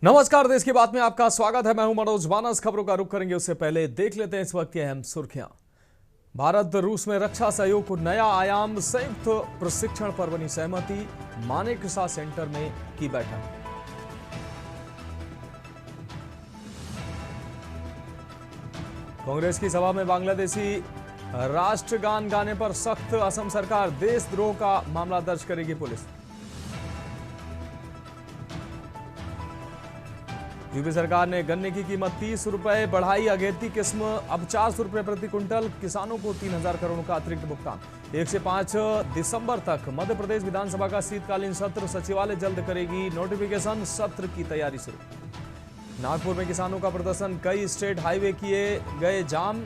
नमस्कार, देश की बात में आपका स्वागत है। मैं हूं मनोज मानस। खबरों का रुख करेंगे उससे पहले देख लेते हैं इस वक्त की अहम सुर्खियां। भारत रूस में रक्षा सहयोग को नया आयाम, संयुक्त प्रशिक्षण पर बनी सहमति, मानेकशॉ सेंटर में की बैठक। कांग्रेस की सभा में बांग्लादेशी राष्ट्रगान गाने पर सख्त, असम सरकार देशद्रोह का मामला दर्ज करेगी पुलिस। यूपी सरकार ने गन्ने की कीमत 30 रुपए बढ़ाई, अगेती किस्म अब 400 रुपए प्रति क्विंटल, किसानों को 3000 करोड़ का अतिरिक्त भुगतान। 1 से 5 दिसंबर तक मध्य प्रदेश विधानसभा का शीतकालीन सत्र, सचिवालय जल्द करेगी नोटिफिकेशन, सत्र की तैयारी शुरू। नागपुर में किसानों का प्रदर्शन, कई स्टेट हाईवे किए गए जाम,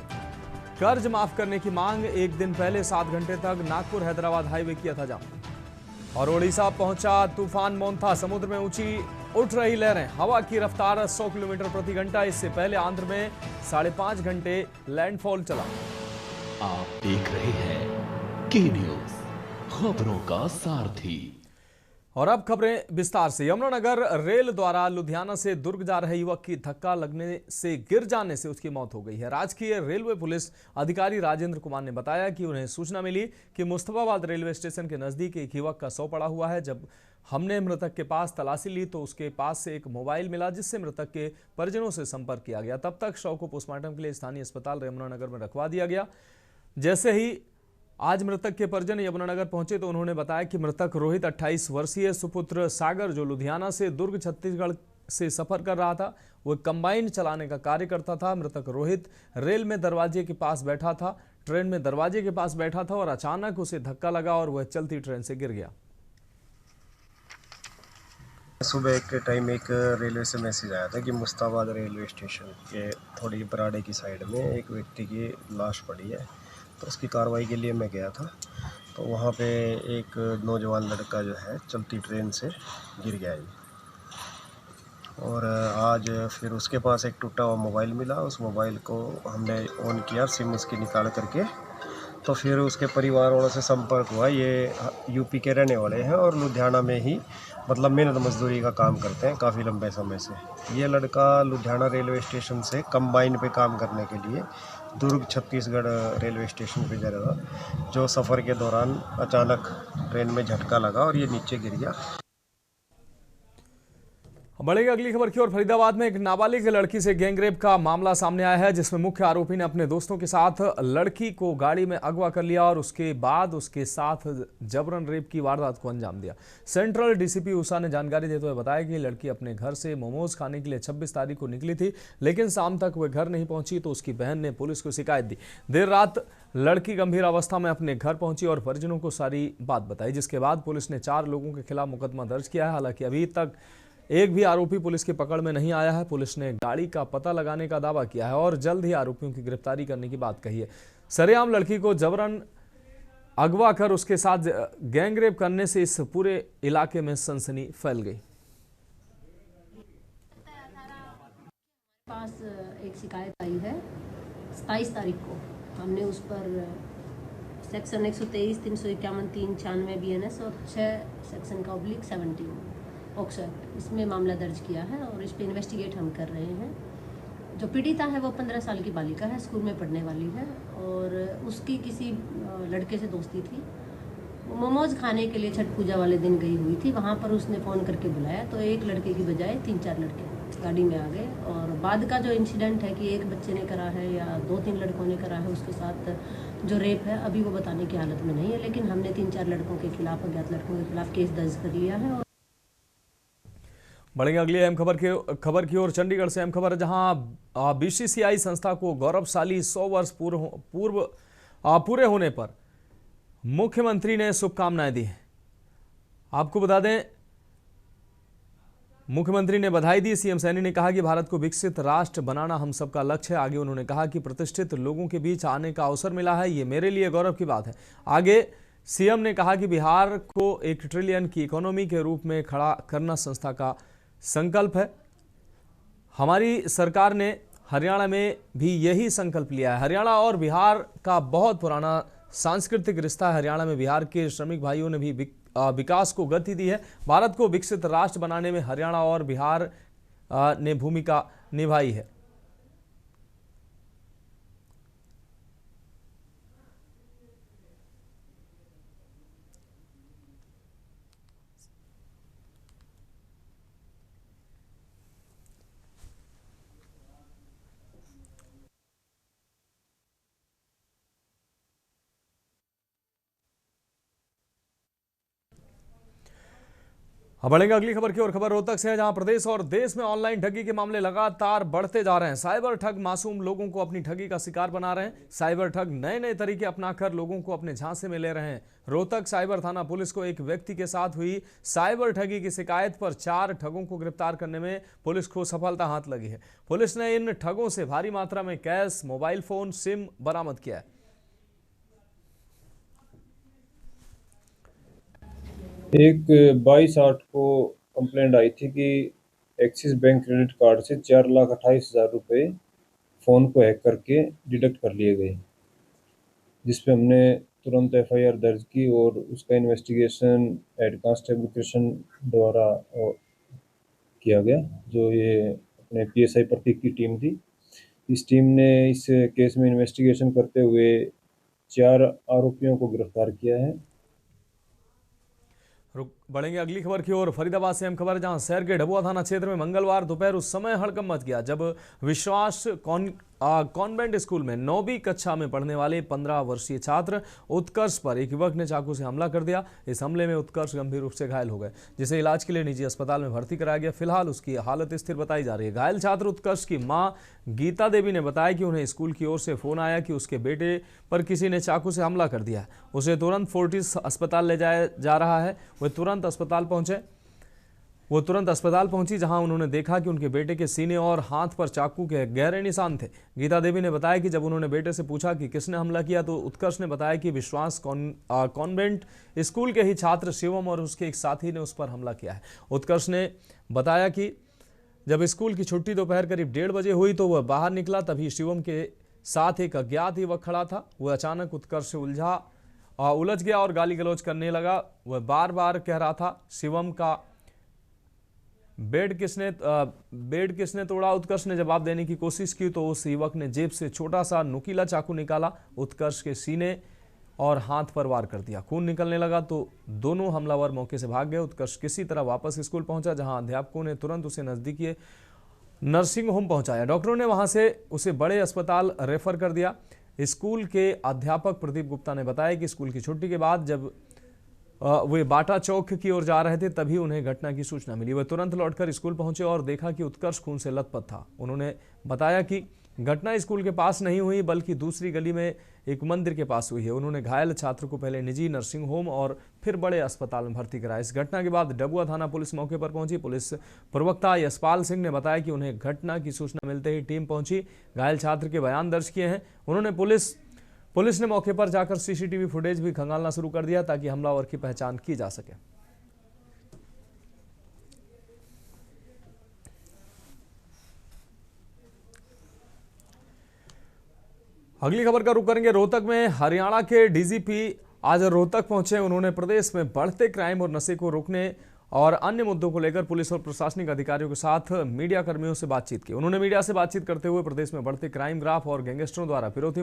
कर्ज माफ करने की मांग, एक दिन पहले 7 घंटे तक नागपुर हैदराबाद हाईवे किया था जाम। और ओडिशा पहुंचा तूफान मोन्था, समुद्र में ऊंची उठ रही लहरें, हवा की रफ्तार 100 किलोमीटर प्रति घंटा। इससे पहले आंध्र में 5.5 घंटे लैंडफॉल चला। आप देख रहे हैं के न्यूज, खबरों का सारथी। और अब खबरें विस्तार से। यमुनानगर रेल द्वारा लुधियाना से दुर्ग जा रहे युवक की धक्का लगने से गिर जाने से उसकी मौत हो गई है। राजकीय रेलवे पुलिस अधिकारी राजेंद्र कुमार ने बताया कि उन्हें सूचना मिली कि मुस्तफाबाद रेलवे स्टेशन के नजदीक एक युवक का शव पड़ा हुआ है। जब हमने मृतक के पास तलाशी ली तो उसके पास से एक मोबाइल मिला, जिससे मृतक के परिजनों से संपर्क किया गया। तब तक शव को पोस्टमार्टम के लिए स्थानीय अस्पताल यमुनानगर में रखवा दिया गया। जैसे ही आज मृतक के परिजन यमुनानगर पहुंचे तो उन्होंने बताया कि मृतक रोहित 28 वर्षीय, सुपुत्र सागर जो लुधियाना से दुर्ग छत्तीसगढ़ से सफर कर रहा था, वो कंबाइन चलाने का कार्य करता था। मृतक रोहित रेल में दरवाजे के पास बैठा था, ट्रेन में दरवाजे के पास बैठा था और अचानक उसे धक्का लगा और वह चलती ट्रेन से गिर गया। सुबह के टाइम एक रेलवे से मैसेज आया था कि मुस्ताबाद रेलवे स्टेशन के थोड़ी बराड़े की साइड में एक व्यक्ति की लाश पड़ी है। तो उसकी कार्रवाई के लिए मैं गया था, तो वहाँ पे एक नौजवान लड़का जो है चलती ट्रेन से गिर गया जी। और आज फिर उसके पास एक टूटा हुआ मोबाइल मिला। उस मोबाइल को हमने ऑन किया, सिम उसकी निकाल करके, तो फिर उसके परिवार वालों से संपर्क हुआ। ये यूपी के रहने वाले हैं और लुधियाना में ही मतलब मेहनत मजदूरी का काम करते हैं काफ़ी लंबे समय से। ये लड़का लुधियाना रेलवे स्टेशन से कंबाइन पे काम करने के लिए दुर्ग छत्तीसगढ़ रेलवे स्टेशन पे जा रहा था, जो सफ़र के दौरान अचानक ट्रेन में झटका लगा और ये नीचे गिर गया। बढ़ेगी अगली खबर की ओर। फरीदाबाद में एक नाबालिग लड़की से गैंगरेप का मामला सामने आया है, जिसमें मुख्य आरोपी ने अपने दोस्तों के साथ लड़की को गाड़ी में अगवा कर लिया और उसके बाद उसके साथ जबरन रेप की वारदात को अंजाम दिया। सेंट्रल डीसीपी उषा ने जानकारी देते हुए बताया कि लड़की अपने घर से मोमोज खाने के लिए 26 तारीख को निकली थी, लेकिन शाम तक वह घर नहीं पहुंची तो उसकी बहन ने पुलिस को शिकायत दी। देर रात लड़की गंभीर अवस्था में अपने घर पहुंची और परिजनों को सारी बात बताई, जिसके बाद पुलिस ने 4 लोगों के खिलाफ मुकदमा दर्ज किया है। हालांकि अभी तक एक भी आरोपी पुलिस की पकड़ में नहीं आया है। पुलिस ने गाड़ी का पता लगाने का दावा किया है और जल्द ही आरोपियों की गिरफ्तारी करने की बात कही है। सरेआम लड़की को जबरन अगवा कर उसके साथ गैंगरेप करने से इस पूरे इलाके में सनसनी फैल गई। पास एक शिकायत आई है 27 तारीख को। हमने उस पर सेक्शन 123, 351, 396 BNS और 6 सेक्शन का /17 पॉक्सो एक्ट, इसमें मामला दर्ज किया है और इस पे इन्वेस्टिगेट हम कर रहे हैं। जो पीड़िता है वो 15 साल की बालिका है, स्कूल में पढ़ने वाली है और उसकी किसी लड़के से दोस्ती थी। वो मोमोज खाने के लिए छठ पूजा वाले दिन गई हुई थी। वहाँ पर उसने फ़ोन करके बुलाया तो एक लड़के की बजाय 3-4 लड़के गाड़ी में आ गए। और बाद का जो इंसिडेंट है कि एक बच्चे ने करा है या 2-3 लड़कों ने करा है उसके साथ जो रेप है, अभी वो बताने की हालत में नहीं है, लेकिन हमने 3-4 लड़कों के खिलाफ, अज्ञात लड़कों के खिलाफ केस दर्ज कर लिया है। बढ़ेंगे अगली अहम खबर की ओर। चंडीगढ़ से अहम खबर है, जहां बीसीसीआई संस्था को गौरवशाली 100 वर्ष पूरे होने पर मुख्यमंत्री ने शुभकामनाएं दी हैं। आपको बता दें, मुख्यमंत्री ने बधाई दी। सीएम सैनी ने कहा कि भारत को विकसित राष्ट्र बनाना हम सबका लक्ष्य है। आगे उन्होंने कहा कि प्रतिष्ठित लोगों के बीच आने का अवसर मिला है, ये मेरे लिए गौरव की बात है। आगे सीएम ने कहा कि बिहार को 1 ट्रिलियन की इकोनॉमी के रूप में खड़ा करना संस्था का संकल्प है। हमारी सरकार ने हरियाणा में भी यही संकल्प लिया है। हरियाणा और बिहार का बहुत पुराना सांस्कृतिक रिश्ता है। हरियाणा में बिहार के श्रमिक भाइयों ने भी विकास को गति दी है। भारत को विकसित राष्ट्र बनाने में हरियाणा और बिहार ने भूमिका निभाई है। अब बढ़ेंगे अगली खबर की ओर। खबर रोहतक से है, जहां प्रदेश और देश में ऑनलाइन ठगी के मामले लगातार बढ़ते जा रहे हैं। साइबर ठग मासूम लोगों को अपनी ठगी का शिकार बना रहे हैं। साइबर ठग नए नए तरीके अपनाकर लोगों को अपने झांसे में ले रहे हैं। रोहतक साइबर थाना पुलिस को एक व्यक्ति के साथ हुई साइबर ठगी की शिकायत पर 4 ठगों को गिरफ्तार करने में पुलिस को सफलता हाथ लगी है। पुलिस ने इन ठगों से भारी मात्रा में कैश, मोबाइल फोन, सिम बरामद किया है। एक 22/8 को कंप्लेंट आई थी कि एक्सिस बैंक क्रेडिट कार्ड से 4,28,000 रुपये फ़ोन को हैक करके डिडक्ट कर लिए गए, जिस पे हमने तुरंत FIR दर्ज की और उसका इन्वेस्टिगेशन हेड कांस्टेबल कृष्ण द्वारा किया गया, जो ये अपने PSI प्रतीक की टीम थी। इस टीम ने इस केस में इन्वेस्टिगेशन करते हुए 4 आरोपियों को गिरफ्तार किया है। बढ़ेंगे अगली खबर की ओर। फरीदाबाद से अहम खबर, जहां शहर के ढबुआ थाना क्षेत्र में मंगलवार दोपहर उस समय हड़कंप मच गया जब विश्वास कॉन्वेंट स्कूल में 9वीं कक्षा में पढ़ने वाले 15 वर्षीय छात्र उत्कर्ष पर एक युवक ने चाकू से हमला कर दिया। इस हमले में उत्कर्ष गंभीर रूप से घायल हो गए, जिसे इलाज के लिए निजी अस्पताल में भर्ती कराया गया। फिलहाल उसकी हालत स्थिर बताई जा रही है। घायल छात्र उत्कर्ष की मां गीता देवी ने बताया कि उन्हें स्कूल की ओर से फोन आया कि उसके बेटे पर किसी ने चाकू से हमला कर दिया है। उसे तुरंत फोर्टिस अस्पताल ले जाया जा रहा है। वह तुरंत अस्पताल पहुंची, जहां उन्होंने देखा कि उनके बेटे के सीने और हाथ पर चाकू के गहरे निशान थे। गीता देवी ने बताया कि जब उन्होंने बेटे से पूछा कि किसने हमला किया, तो उत्कर्ष ने बताया कि विश्वास कॉन्वेंट स्कूल के ही छात्र शिवम और उसके एक साथी ने उस पर हमला किया है। उत्कर्ष ने बताया कि जब स्कूल की छुट्टी दोपहर करीब 1:30 बजे हुई तो वह बाहर निकला, तभी शिवम के साथ एक अज्ञात युवक खड़ा था। वह अचानक उत्कर्ष से उलझ गया और गाली गलौज करने लगा। वह बार बार कह रहा था, शिवम का बेड किसने तोड़ा। उत्कर्ष ने जवाब देने की कोशिश की तो उस युवक ने जेब से छोटा सा नुकीला चाकू निकाला, उत्कर्ष के सीने और हाथ पर वार कर दिया। खून निकलने लगा तो दोनों हमलावर मौके से भाग गए। उत्कर्ष किसी तरह वापस स्कूल पहुंचा, जहां अध्यापकों ने तुरंत उसे नजदीकी नर्सिंग होम पहुंचाया। डॉक्टरों ने वहां से उसे बड़े अस्पताल रेफर कर दिया। स्कूल के अध्यापक प्रदीप गुप्ता ने बताया कि स्कूल की छुट्टी के बाद जब वे बाटा चौक की ओर जा रहे थे, तभी उन्हें घटना की सूचना मिली। वे तुरंत लौटकर स्कूल पहुंचे और देखा कि उत्कर्ष खून से लथपथ था। उन्होंने बताया कि घटना स्कूल के पास नहीं हुई, बल्कि दूसरी गली में एक मंदिर के पास हुई है। उन्होंने घायल छात्र को पहले निजी नर्सिंग होम और फिर बड़े अस्पताल में भर्ती कराया। इस घटना के बाद डबुआ थाना पुलिस मौके पर पहुंची। पुलिस प्रवक्ता यशपाल सिंह ने बताया कि उन्हें घटना की सूचना मिलते ही टीम पहुंची, घायल छात्र के बयान दर्ज किए हैं। उन्होंने पुलिस ने मौके पर जाकर CCTV फुटेज भी खंगालना शुरू कर दिया ताकि हमलावर की पहचान की जा सके। अगली खबर का रुख करेंगे। रोहतक में हरियाणा के DGP आज रोहतक पहुंचे। उन्होंने प्रदेश में बढ़ते क्राइम और नशे को रोकने और अन्य मुद्दों को लेकर पुलिस और प्रशासनिक अधिकारियों के साथ मीडिया कर्मियों से बातचीत की। उन्होंने मीडिया से बातचीत करते हुए प्रदेश में बढ़ते क्राइम ग्राफ और गैंगस्टरों द्वारा फिरौती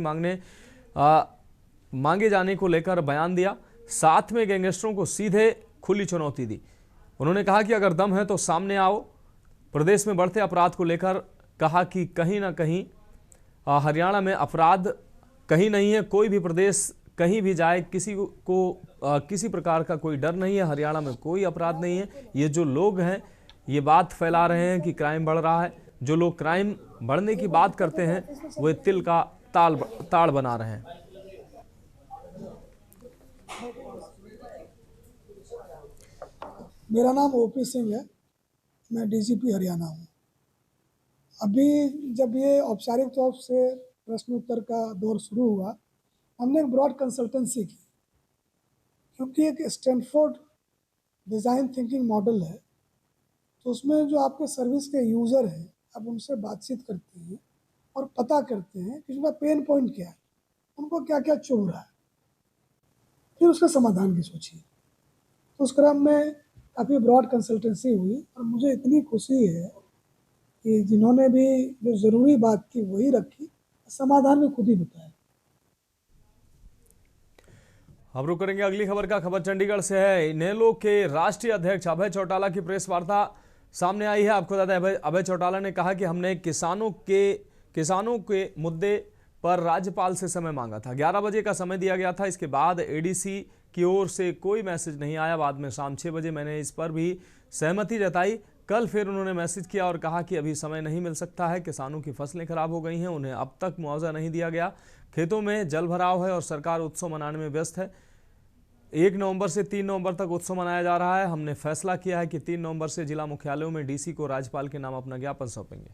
मांगे जाने को लेकर बयान दिया। साथ में गैंगस्टरों को सीधे खुली चुनौती दी। उन्होंने कहा कि अगर दम है तो सामने आओ। प्रदेश में बढ़ते अपराध को लेकर कहा कि कहीं ना कहीं हरियाणा में अपराध कहीं नहीं है। कोई भी प्रदेश कहीं भी जाए, किसी को किसी प्रकार का कोई डर नहीं है। हरियाणा में कोई अपराध नहीं है। ये जो लोग हैं ये बात फैला रहे हैं कि क्राइम बढ़ रहा है। जो लोग क्राइम बढ़ने की बात करते हैं वो तिल का ताड़ बना रहे हैं। मेरा नाम OP सिंह है, मैं DGP हरियाणा हूँ। अभी जब ये औपचारिक तौर से प्रश्न उत्तर का दौर शुरू हुआ, हमने एक ब्रॉड कंसल्टेंसी की, क्योंकि एक स्टैनफोर्ड डिज़ाइन थिंकिंग मॉडल है। तो उसमें जो आपके सर्विस के यूज़र हैं, आप उनसे बातचीत करते हैं और पता करते हैं कि उनका पेन पॉइंट क्या है, उनको क्या क्या चुभ रहा है, फिर उसके समाधान की सोचिए। तो उस क्रम में काफ़ी ब्रॉड कंसल्टेंसी हुई और मुझे इतनी खुशी है कि जिन्होंने भी जो ज़रूरी बात थी वही रखी, समाधान भी खुद ही बताया। अब रुक करेंगे अगली खबर का। खबर चंडीगढ़ से है। इनेलो के राष्ट्रीय अध्यक्ष अभय चौटाला की प्रेस वार्ता सामने आई है। आपको बता दें, अभय चौटाला ने कहा कि हमने किसानों के मुद्दे पर राज्यपाल से समय मांगा था। 11 बजे का समय दिया गया था। इसके बाद एडीसी की ओर से कोई मैसेज नहीं आया। बाद में शाम 6 बजे मैंने इस पर भी सहमति जताई। कल फिर उन्होंने मैसेज किया और कहा कि अभी समय नहीं मिल सकता है। किसानों की फसलें खराब हो गई हैं, उन्हें अब तक मुआवजा नहीं दिया गया। खेतों में जल भराव है और सरकार उत्सव मनाने में व्यस्त है। 1 नवंबर से 3 नवंबर तक उत्सव मनाया जा रहा है। हमने फैसला किया है कि 3 नवंबर से जिला मुख्यालयों में डीसी को राज्यपाल के नाम अपना ज्ञापन सौंपेंगे।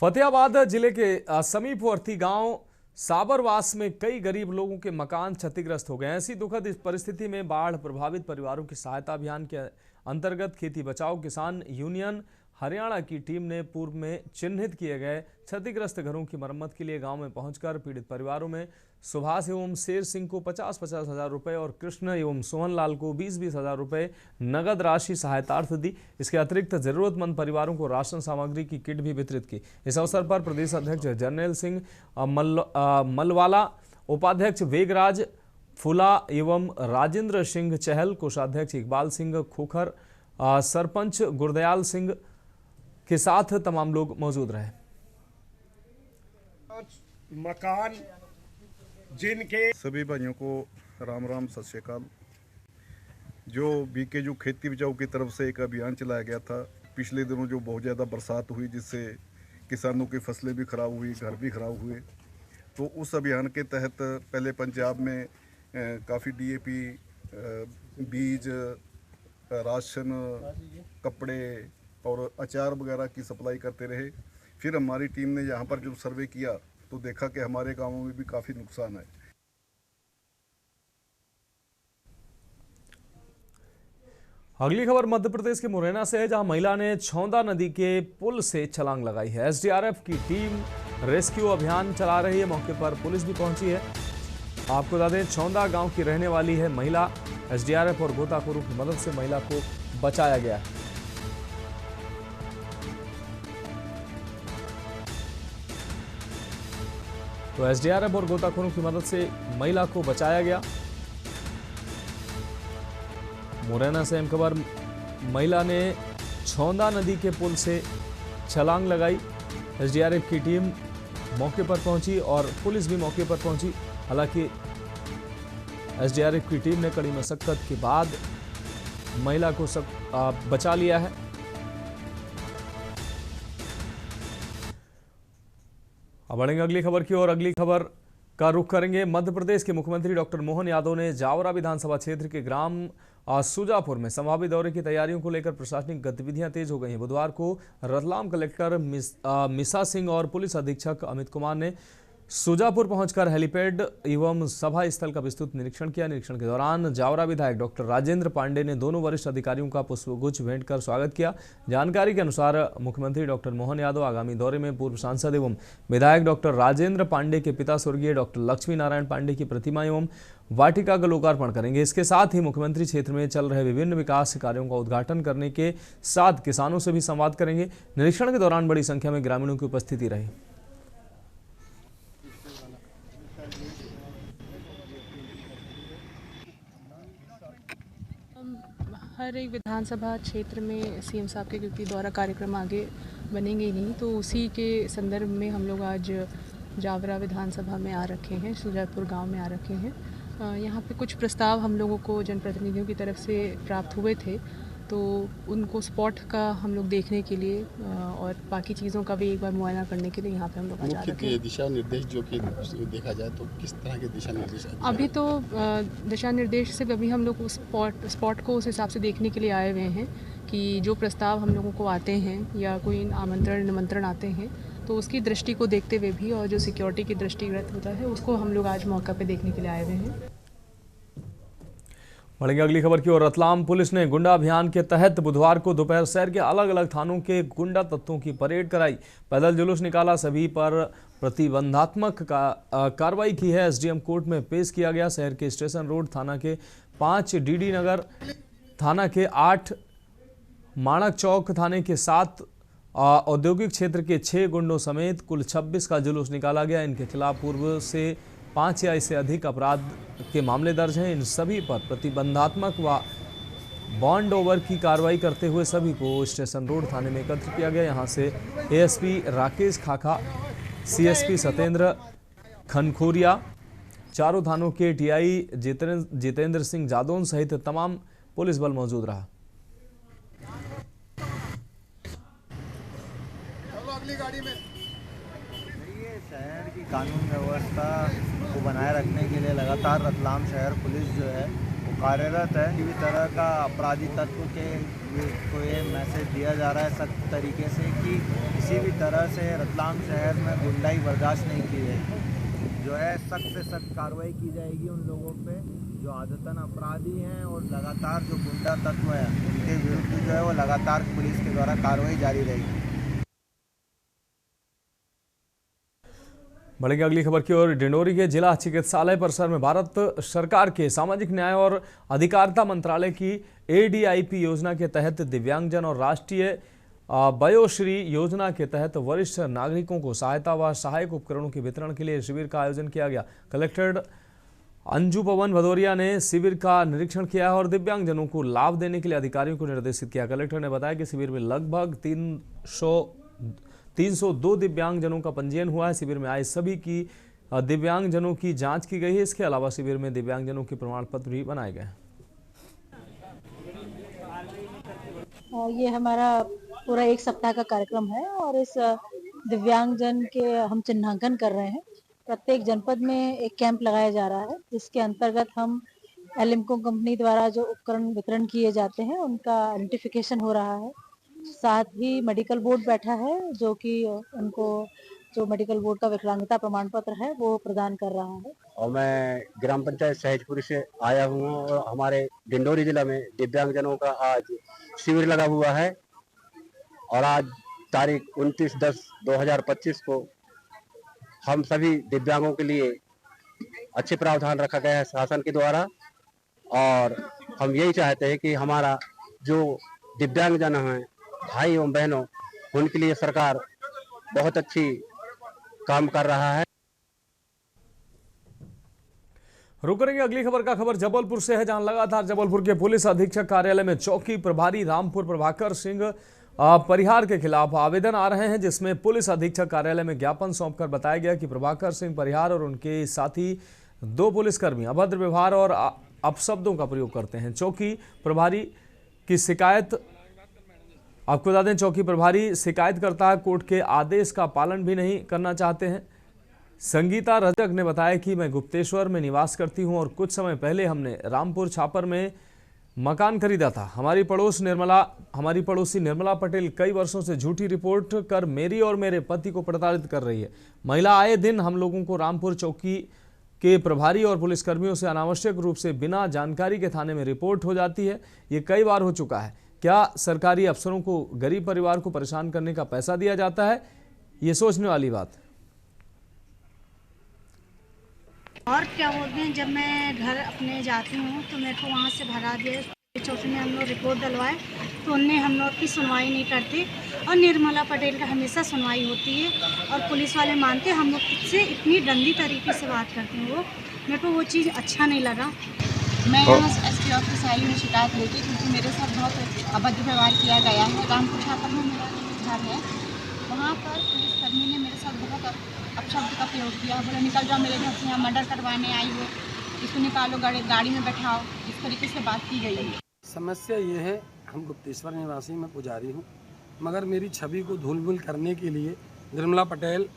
फतेहाबाद जिले के समीपवर्ती गांव साबरवास में कई गरीब लोगों के मकान क्षतिग्रस्त हो गए हैं। ऐसी दुखद इस परिस्थिति में बाढ़ प्रभावित परिवारों की सहायता अभियान के अंतर्गत खेती बचाओ किसान यूनियन हरियाणा की टीम ने पूर्व में चिन्हित किए गए क्षतिग्रस्त घरों की मरम्मत के लिए गांव में पहुंचकर पीड़ित परिवारों में सुभाष एवं शेर सिंह को 50-50 हजार रुपये और कृष्ण एवं सोहन लाल को 20-20 हजार रुपये नगद राशि सहायतार्थ दी। इसके अतिरिक्त जरूरतमंद परिवारों को राशन सामग्री की किट भी वितरित की। इस अवसर पर प्रदेश अध्यक्ष जर्नैल सिंह मलवाला, उपाध्यक्ष वेगराज फुला एवं राजेंद्र सिंह चहल, कोषाध्यक्ष इकबाल सिंह खोखर, सरपंच गुरदयाल सिंह के साथ तमाम लोग मौजूद रहे। मकान जिनके सभी भाइयों को राम राम सत श्री अकाल। जो बीकेजू खेती बचाओ की तरफ से एक अभियान चलाया गया था पिछले दिनों, जो बहुत ज़्यादा बरसात हुई जिससे किसानों की फसलें भी खराब हुई, घर भी खराब हुए, तो उस अभियान के तहत पहले पंजाब में काफ़ी डीएपी, बीज, राशन, कपड़े और अचार वगैरह की सप्लाई करते रहे। फिर हमारी टीम ने यहाँ पर जब सर्वे किया तो देखा कि हमारे गांवों में भी काफ़ी नुकसान है। अगली खबर मध्य प्रदेश के मुरैना से है, जहां महिला ने छौंदा नदी के पुल से छलांग लगाई है। एसडीआरएफ की टीम रेस्क्यू अभियान चला रही है। मौके पर पुलिस भी पहुंची है। आपको बता दें, छौंदा गांव की रहने वाली है महिला। एसडीआरएफ और गोताखोरों की मदद से महिला को बचाया गया है। तो एसडीआरएफ और गोताखोरों की मदद से महिला को बचाया गया। मुरैना से अहम खबर, महिला ने छौंदा नदी के पुल से छलांग लगाई। एसडीआरएफ की टीम मौके पर पहुंची और पुलिस भी मौके पर पहुंची। हालांकि एसडीआरएफ की टीम ने कड़ी मशक्कत के बाद महिला को बचा लिया है। अब बढ़ेंगे अगली खबर की ओर। अगली खबर का रुख करेंगे। मध्य प्रदेश के मुख्यमंत्री डॉक्टर मोहन यादव ने जावरा विधानसभा क्षेत्र के ग्राम सुजापुर में संभावित दौरे की तैयारियों को लेकर प्रशासनिक गतिविधियां तेज हो गई हैं। बुधवार को रतलाम कलेक्टर मिसा सिंह और पुलिस अधीक्षक अमित कुमार ने सुजापुर पहुंचकर हेलीपैड एवं सभा स्थल का विस्तृत निरीक्षण किया। निरीक्षण के दौरान जावरा विधायक डॉक्टर राजेंद्र पांडे ने दोनों वरिष्ठ अधिकारियों का पुष्पगुच्छ भेंट कर स्वागत किया। जानकारी के अनुसार मुख्यमंत्री डॉक्टर मोहन यादव आगामी दौरे में पूर्व सांसद एवं विधायक डॉक्टर राजेंद्र पांडे के पिता स्वर्गीय डॉक्टर लक्ष्मी नारायण पांडे की प्रतिमा एवं वाटिका का लोकार्पण करेंगे। इसके साथ ही मुख्यमंत्री क्षेत्र में चल रहे विभिन्न विकास कार्यों का उद्घाटन करने के साथ किसानों से भी संवाद करेंगे। निरीक्षण के दौरान बड़ी संख्या में ग्रामीणों की उपस्थिति रही। हर एक विधानसभा क्षेत्र में सीएम साहब के क्योंकि दौरा कार्यक्रम आगे बनेंगे ही नहीं, तो उसी के संदर्भ में हम लोग आज जावरा विधानसभा में आ रखे हैं, सुजापुर गांव में आ रखे हैं। यहाँ पे कुछ प्रस्ताव हम लोगों को जनप्रतिनिधियों की तरफ से प्राप्त हुए थे, तो उनको स्पॉट का हम लोग देखने के लिए और बाकी चीज़ों का भी एक बार मुआयना करने के लिए यहाँ पे हम लोग आ रखे हैं। दिशा निर्देश जो कि देखा जाए तो किस तरह के दिशा निर्देश? अभी तो दिशा निर्देश से अभी हम लोग उस स्पॉट को उस हिसाब से देखने के लिए आए हुए हैं कि जो प्रस्ताव हम लोगों को आते हैं या कोई आमंत्रण निमंत्रण आते हैं तो उसकी दृष्टि को देखते हुए भी और जो सिक्योरिटी की दृष्टिगत होता है उसको हम लोग आज मौका पे देखने के लिए आए हुए हैं। बढ़ेंगे अगली खबर की ओर। रतलाम पुलिस ने गुंडा अभियान के तहत बुधवार को दोपहर शहर के अलग अलग थानों के गुंडा तत्वों की परेड कराई, पैदल जुलूस निकाला, सभी पर प्रतिबंधात्मक कार्रवाई की है। एसडीएम कोर्ट में पेश किया गया। शहर के स्टेशन रोड थाना के 5, डीडी नगर थाना के 8, माणक चौक थाने के 7, औद्योगिक क्षेत्र के 6 गुंडों समेत कुल 26 का जुलूस निकाला गया। इनके खिलाफ पूर्व से 5 या इससे अधिक अपराध के मामले दर्ज हैं। इन सभी पर प्रतिबंधात्मक व बॉन्ड ओवर की कार्रवाई करते हुए सभी को स्टेशन रोड थाने में एकत्र किया गया। यहां से एएसपी राकेश खाखा, सीएसपी सत्येंद्र खनखोरिया, चारों थानों के टीआई जितेंद्र सिंह जादौन सहित तमाम पुलिस बल मौजूद रहा। शहर की कानून व्यवस्था को बनाए रखने के लिए लगातार रतलाम शहर पुलिस जो है वो कार्यरत है। किसी भी तरह का अपराधी तत्व को ये मैसेज दिया जा रहा है सख्त तरीके से कि किसी भी तरह से रतलाम शहर में गुंडाई बर्दाश्त नहीं की जाएगी। जो है सख्त से सख्त कार्रवाई की जाएगी उन लोगों पे जो आदतन अपराधी हैं और लगातार जो गुंडा तत्व है उनके विरुद्ध जो है वो लगातार पुलिस के द्वारा कार्रवाई जारी रहेगी। बढ़ेंगे अगली खबर की ओर। डिंडोरी के जिला चिकित्सालय परिसर में भारत सरकार के सामाजिक न्याय और अधिकारिता मंत्रालय की एडीआईपी योजना के तहत दिव्यांगजन और राष्ट्रीय वयोश्री योजना के तहत वरिष्ठ नागरिकों को सहायता व सहायक उपकरणों के वितरण के लिए शिविर का आयोजन किया गया। कलेक्टर अंजू पवन भदौरिया ने शिविर का निरीक्षण किया और दिव्यांगजनों को लाभ देने के लिए अधिकारियों को निर्देशित किया। कलेक्टर ने बताया कि शिविर में लगभग 302 दिव्यांगजनों का पंजीयन हुआ है। शिविर में आए सभी की दिव्यांगजनों की जांच की गई है। इसके अलावा शिविर में दिव्यांगजनों के प्रमाण पत्र भी बनाए गए। ये हमारा पूरा 1 सप्ताह का कार्यक्रम है और इस दिव्यांगजन के हम चिन्हांकन कर रहे हैं। प्रत्येक जनपद में एक कैंप लगाया जा रहा है जिसके अंतर्गत हम एलिम्को कंपनी द्वारा जो उपकरण वितरण किए जाते हैं उनका आइडेंटिफिकेशन हो रहा है। साथ ही मेडिकल बोर्ड बैठा है जो कि उनको जो मेडिकल बोर्ड का विकलांगता प्रमाण पत्र है वो प्रदान कर रहा है। और मैं ग्राम पंचायत सहजपुरी से आया हूँ और हमारे डिंडोरी जिला में दिव्यांगजनों का आज शिविर लगा हुआ है और आज तारीख 29/10/2025 को हम सभी दिव्यांगों के लिए अच्छे प्रावधान रखा गया है शासन के द्वारा और हम यही चाहते हैं कि हमारा जो दिव्यांगजन हैं भाई एवं बहनों उनके लिए सरकार बहुत अच्छी काम कर रहा है। रुक करेंगे अगली खबर का खबर जबलपुर से है, जहां लगातार जबलपुर के पुलिस अधीक्षक कार्यालय में चौकी प्रभारी रामपुर प्रभाकर सिंह परिहार के खिलाफ आवेदन आ रहे हैं, जिसमें पुलिस अधीक्षक कार्यालय में ज्ञापन सौंपकर बताया गया कि प्रभाकर सिंह परिहार और उनके साथी 2 पुलिसकर्मी अभद्र व्यवहार और अपशब्दों का प्रयोग करते हैं। चौकी प्रभारी की शिकायत, आपको बता दें, चौकी प्रभारी शिकायतकर्ता कोर्ट के आदेश का पालन भी नहीं करना चाहते हैं। संगीता रजक ने बताया कि मैं गुप्तेश्वर में निवास करती हूं और कुछ समय पहले हमने रामपुर छापर में मकान खरीदा था। हमारी पड़ोसी निर्मला पटेल कई वर्षों से झूठी रिपोर्ट कर मेरी और मेरे पति को प्रताड़ित कर रही है। महिला आए दिन हम लोगों को रामपुर चौकी के प्रभारी और पुलिसकर्मियों से अनावश्यक रूप से बिना जानकारी के थाने में रिपोर्ट हो जाती है। ये कई बार हो चुका है। क्या सरकारी अफसरों को गरीब परिवार को परेशान करने का पैसा दिया जाता है? ये सोचने वाली बात है। और क्या बोलते हैं, जब मैं घर अपने जाती हूँ तो मेरे को वहाँ से भगा दिया। चौकी में हम लोग रिपोर्ट डलवाए तो उनने हम लोग की सुनवाई नहीं करते और निर्मला पटेल का हमेशा सुनवाई होती है और पुलिस वाले मानते हम लोग से इतनी गंदी तरीके से बात करते हैं। वो मेरे को वो चीज़ अच्छा नहीं लगा। मैं यहाँ एसपी ऑफिस आई हूँ शिकायत लेके, क्योंकि मेरे साथ बहुत अभद्र व्यवहार किया गया है। रामपुर छापर में मेरा घर है, वहाँ पर पुलिसकर्मी ने मेरे साथ बहुत अपशब्द का प्रयोग किया। बोले निकल जाओ मेरे घर से, यहाँ मर्डर करवाने आई हो, इसको निकालो, गाड़ी में बैठाओ, इस तरीके से बात की गई। समस्या ये है, हम गुप्तेश्वर निवासी में पुजारी हूँ, मगर मेरी छवि को धूल-भूल करने के लिए निर्मला पटेल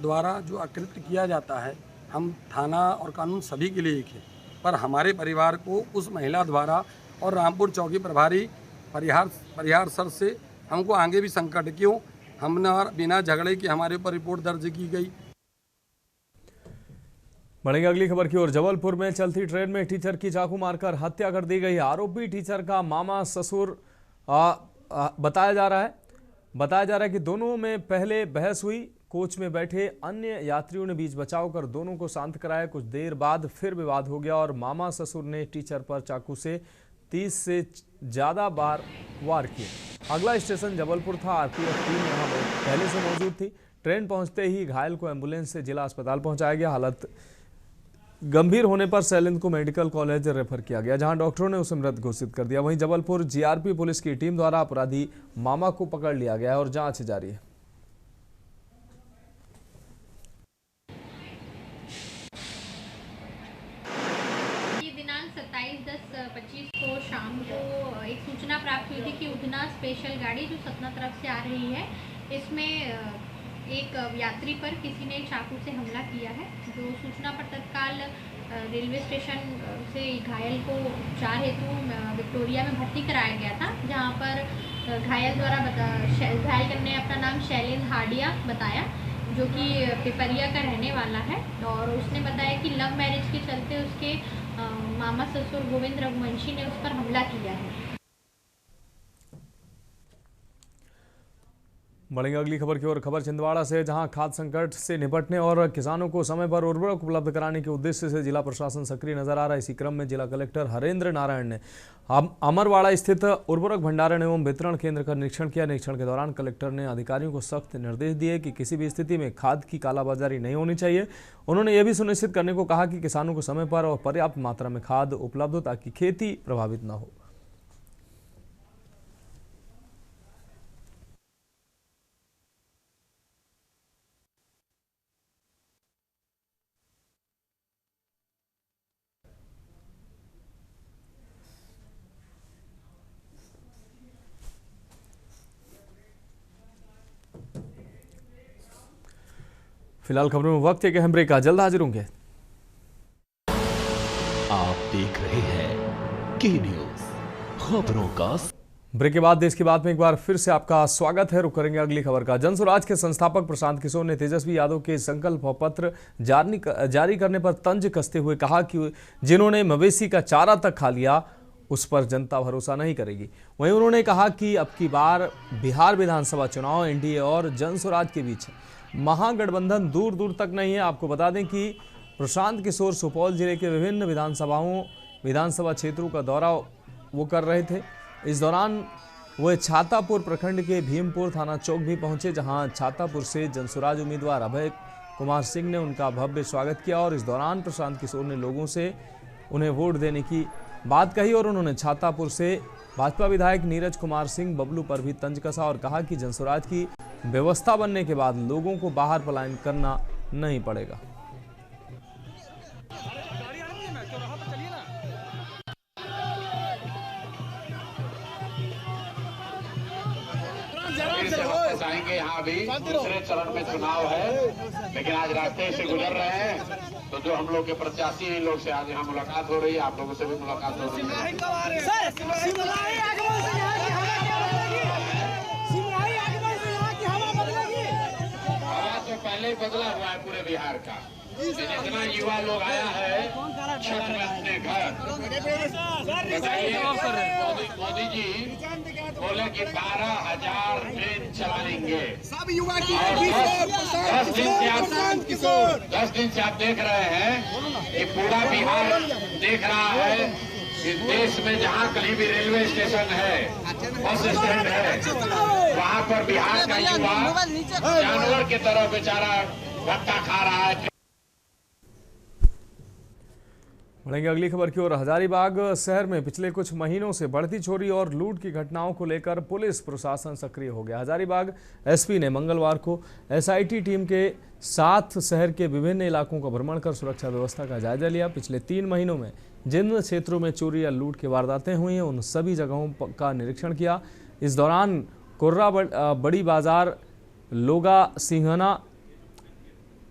द्वारा जो अकृत्य किया जाता है, हम थाना और कानून सभी के लिए एक है, पर हमारे परिवार को उस महिला द्वारा और रामपुर चौकी प्रभारी परिहार सर से हमको आगे भी संकट क्यों, हमने बिना झगड़े के हमारे ऊपर रिपोर्ट दर्ज की गई। बढ़ेंगे अगली खबर की ओर। जबलपुर में चलती ट्रेन में टीचर की चाकू मारकर हत्या कर दी गई। आरोपी टीचर का मामा ससुर बताया जा रहा है कि दोनों में पहले बहस हुई। कोच में बैठे अन्य यात्रियों ने बीच बचाव कर दोनों को शांत कराया। कुछ देर बाद फिर विवाद हो गया और मामा ससुर ने टीचर पर चाकू से 30 से ज्यादा बार वार किए। अगला स्टेशन जबलपुर था। आरपीएफ टीम यहां पहले से मौजूद थी। ट्रेन पहुंचते ही घायल को एम्बुलेंस से जिला अस्पताल पहुंचाया गया। हालत गंभीर होने पर शैलेंद्र को मेडिकल कॉलेज रेफर किया गया, जहां डॉक्टरों ने उसे मृत घोषित कर दिया। वहीं जबलपुर जीआरपी पुलिस की टीम द्वारा अपराधी मामा को पकड़ लिया गया है और जांच जारी है। दिनांक 27/10/25 को शाम को एक सूचना प्राप्त हुई थी कि उधना स्पेशल गाड़ी जो सतना तरफ से आ रही है, इसमें एक यात्री पर किसी ने चाकू से हमला किया है। जो सूचना पर तत्काल रेलवे स्टेशन से घायल को उपचार हेतु विक्टोरिया में भर्ती कराया गया था, जहां पर घायल घायल ने अपना नाम शैलेंद्र हाडिया बताया, जो कि पिपरिया का रहने वाला है। और उसने बताया कि लव मैरिज के चलते उसके मामा ससुर गोविंद रघुवंशी ने उस पर हमला किया है। बढ़ेंगे अगली खबर की ओर। खबर छिंदवाड़ा से, जहां खाद्य संकट से निपटने और किसानों को समय पर उर्वरक उपलब्ध कराने के उद्देश्य से जिला प्रशासन सक्रिय नजर आ रहा है। इसी क्रम में जिला कलेक्टर हरेंद्र नारायण ने अमरवाड़ा स्थित उर्वरक भंडारण एवं वितरण केंद्र का निरीक्षण किया। निरीक्षण के दौरान कलेक्टर ने अधिकारियों को सख्त निर्देश दिए कि किसी भी स्थिति में खाद की कालाबाजारी नहीं होनी चाहिए। उन्होंने यह भी सुनिश्चित करने को कहा कि किसानों को समय पर और पर्याप्त मात्रा में खाद उपलब्ध हो, ताकि खेती प्रभावित न हो। फिलहाल खबरों में वक्त है कि हम ब्रेक का, जल्द हाजिर होंगे। आप देख रहे हैं के न्यूज, खबरों का। ब्रेक के बाद देश की बात में एक बार फिर से आपका स्वागत है। रुक करेंगे अगली खबर का। जनसुराज के संस्थापक प्रशांत किशोर ने तेजस्वी यादव के संकल्प पत्र जारी करने पर तंज कसते हुए कहा कि जिन्होंने मवेशी का चारा तक खा लिया, उस पर जनता भरोसा नहीं करेगी। वहीं उन्होंने कहा कि अब की बार बिहार विधानसभा चुनाव एनडीए और जनसुराज के बीच महागठबंधन दूर दूर तक नहीं है। आपको बता दें कि प्रशांत किशोर सुपौल जिले के विभिन्न विधानसभा क्षेत्रों का दौरा वो कर रहे थे। इस दौरान वो छातापुर प्रखंड के भीमपुर थाना चौक भी पहुंचे, जहां छातापुर से जनसुराज उम्मीदवार अभय कुमार सिंह ने उनका भव्य स्वागत किया। और इस दौरान प्रशांत किशोर ने लोगों से उन्हें वोट देने की बात कही और उन्होंने छातापुर से भाजपा विधायक नीरज कुमार सिंह बबलू पर भी तंज कसा और कहा कि जनसुराज की व्यवस्था बनने के बाद लोगों को बाहर पलायन करना नहीं पड़ेगा। आएंगे यहाँ भी दूसरे चरण में चुनाव है, लेकिन आज रास्ते से गुजर रहे हैं, तो जो हम लोग के प्रत्याशी हैं, इन लोग से आज यहाँ मुलाकात हो रही है। आप लोगों से भी मुलाकात हो रही है। तो पहले ही बदला हुआ है पूरे बिहार का। जितना युवा लोग आया है छठ में अपने घर, मोदी जी बोले कि 12,000 ट्रेन चलाएंगे। सब युवा की 10 दिन से आप देख रहे हैं कि पूरा बिहार देख रहा है कि देश में जहाँ कहीं भी रेलवे स्टेशन है, बस स्टैंड है, वहाँ पर बिहार का युवा जानवर की तरह बेचारा धक्का खा रहा है। बढ़ेंगे अगली खबर की ओर। हजारीबाग शहर में पिछले कुछ महीनों से बढ़ती चोरी और लूट की घटनाओं को लेकर पुलिस प्रशासन सक्रिय हो गया। हजारीबाग एसपी ने मंगलवार को एसआईटी टीम के साथ शहर के विभिन्न इलाकों का भ्रमण कर सुरक्षा व्यवस्था का जायजा लिया। पिछले 3 महीनों में जिन क्षेत्रों में चोरी या लूट की वारदातें हुई हैं, उन सभी जगहों का निरीक्षण किया। इस दौरान कुर्रा बड़ी बाजार, लोगा सिंघना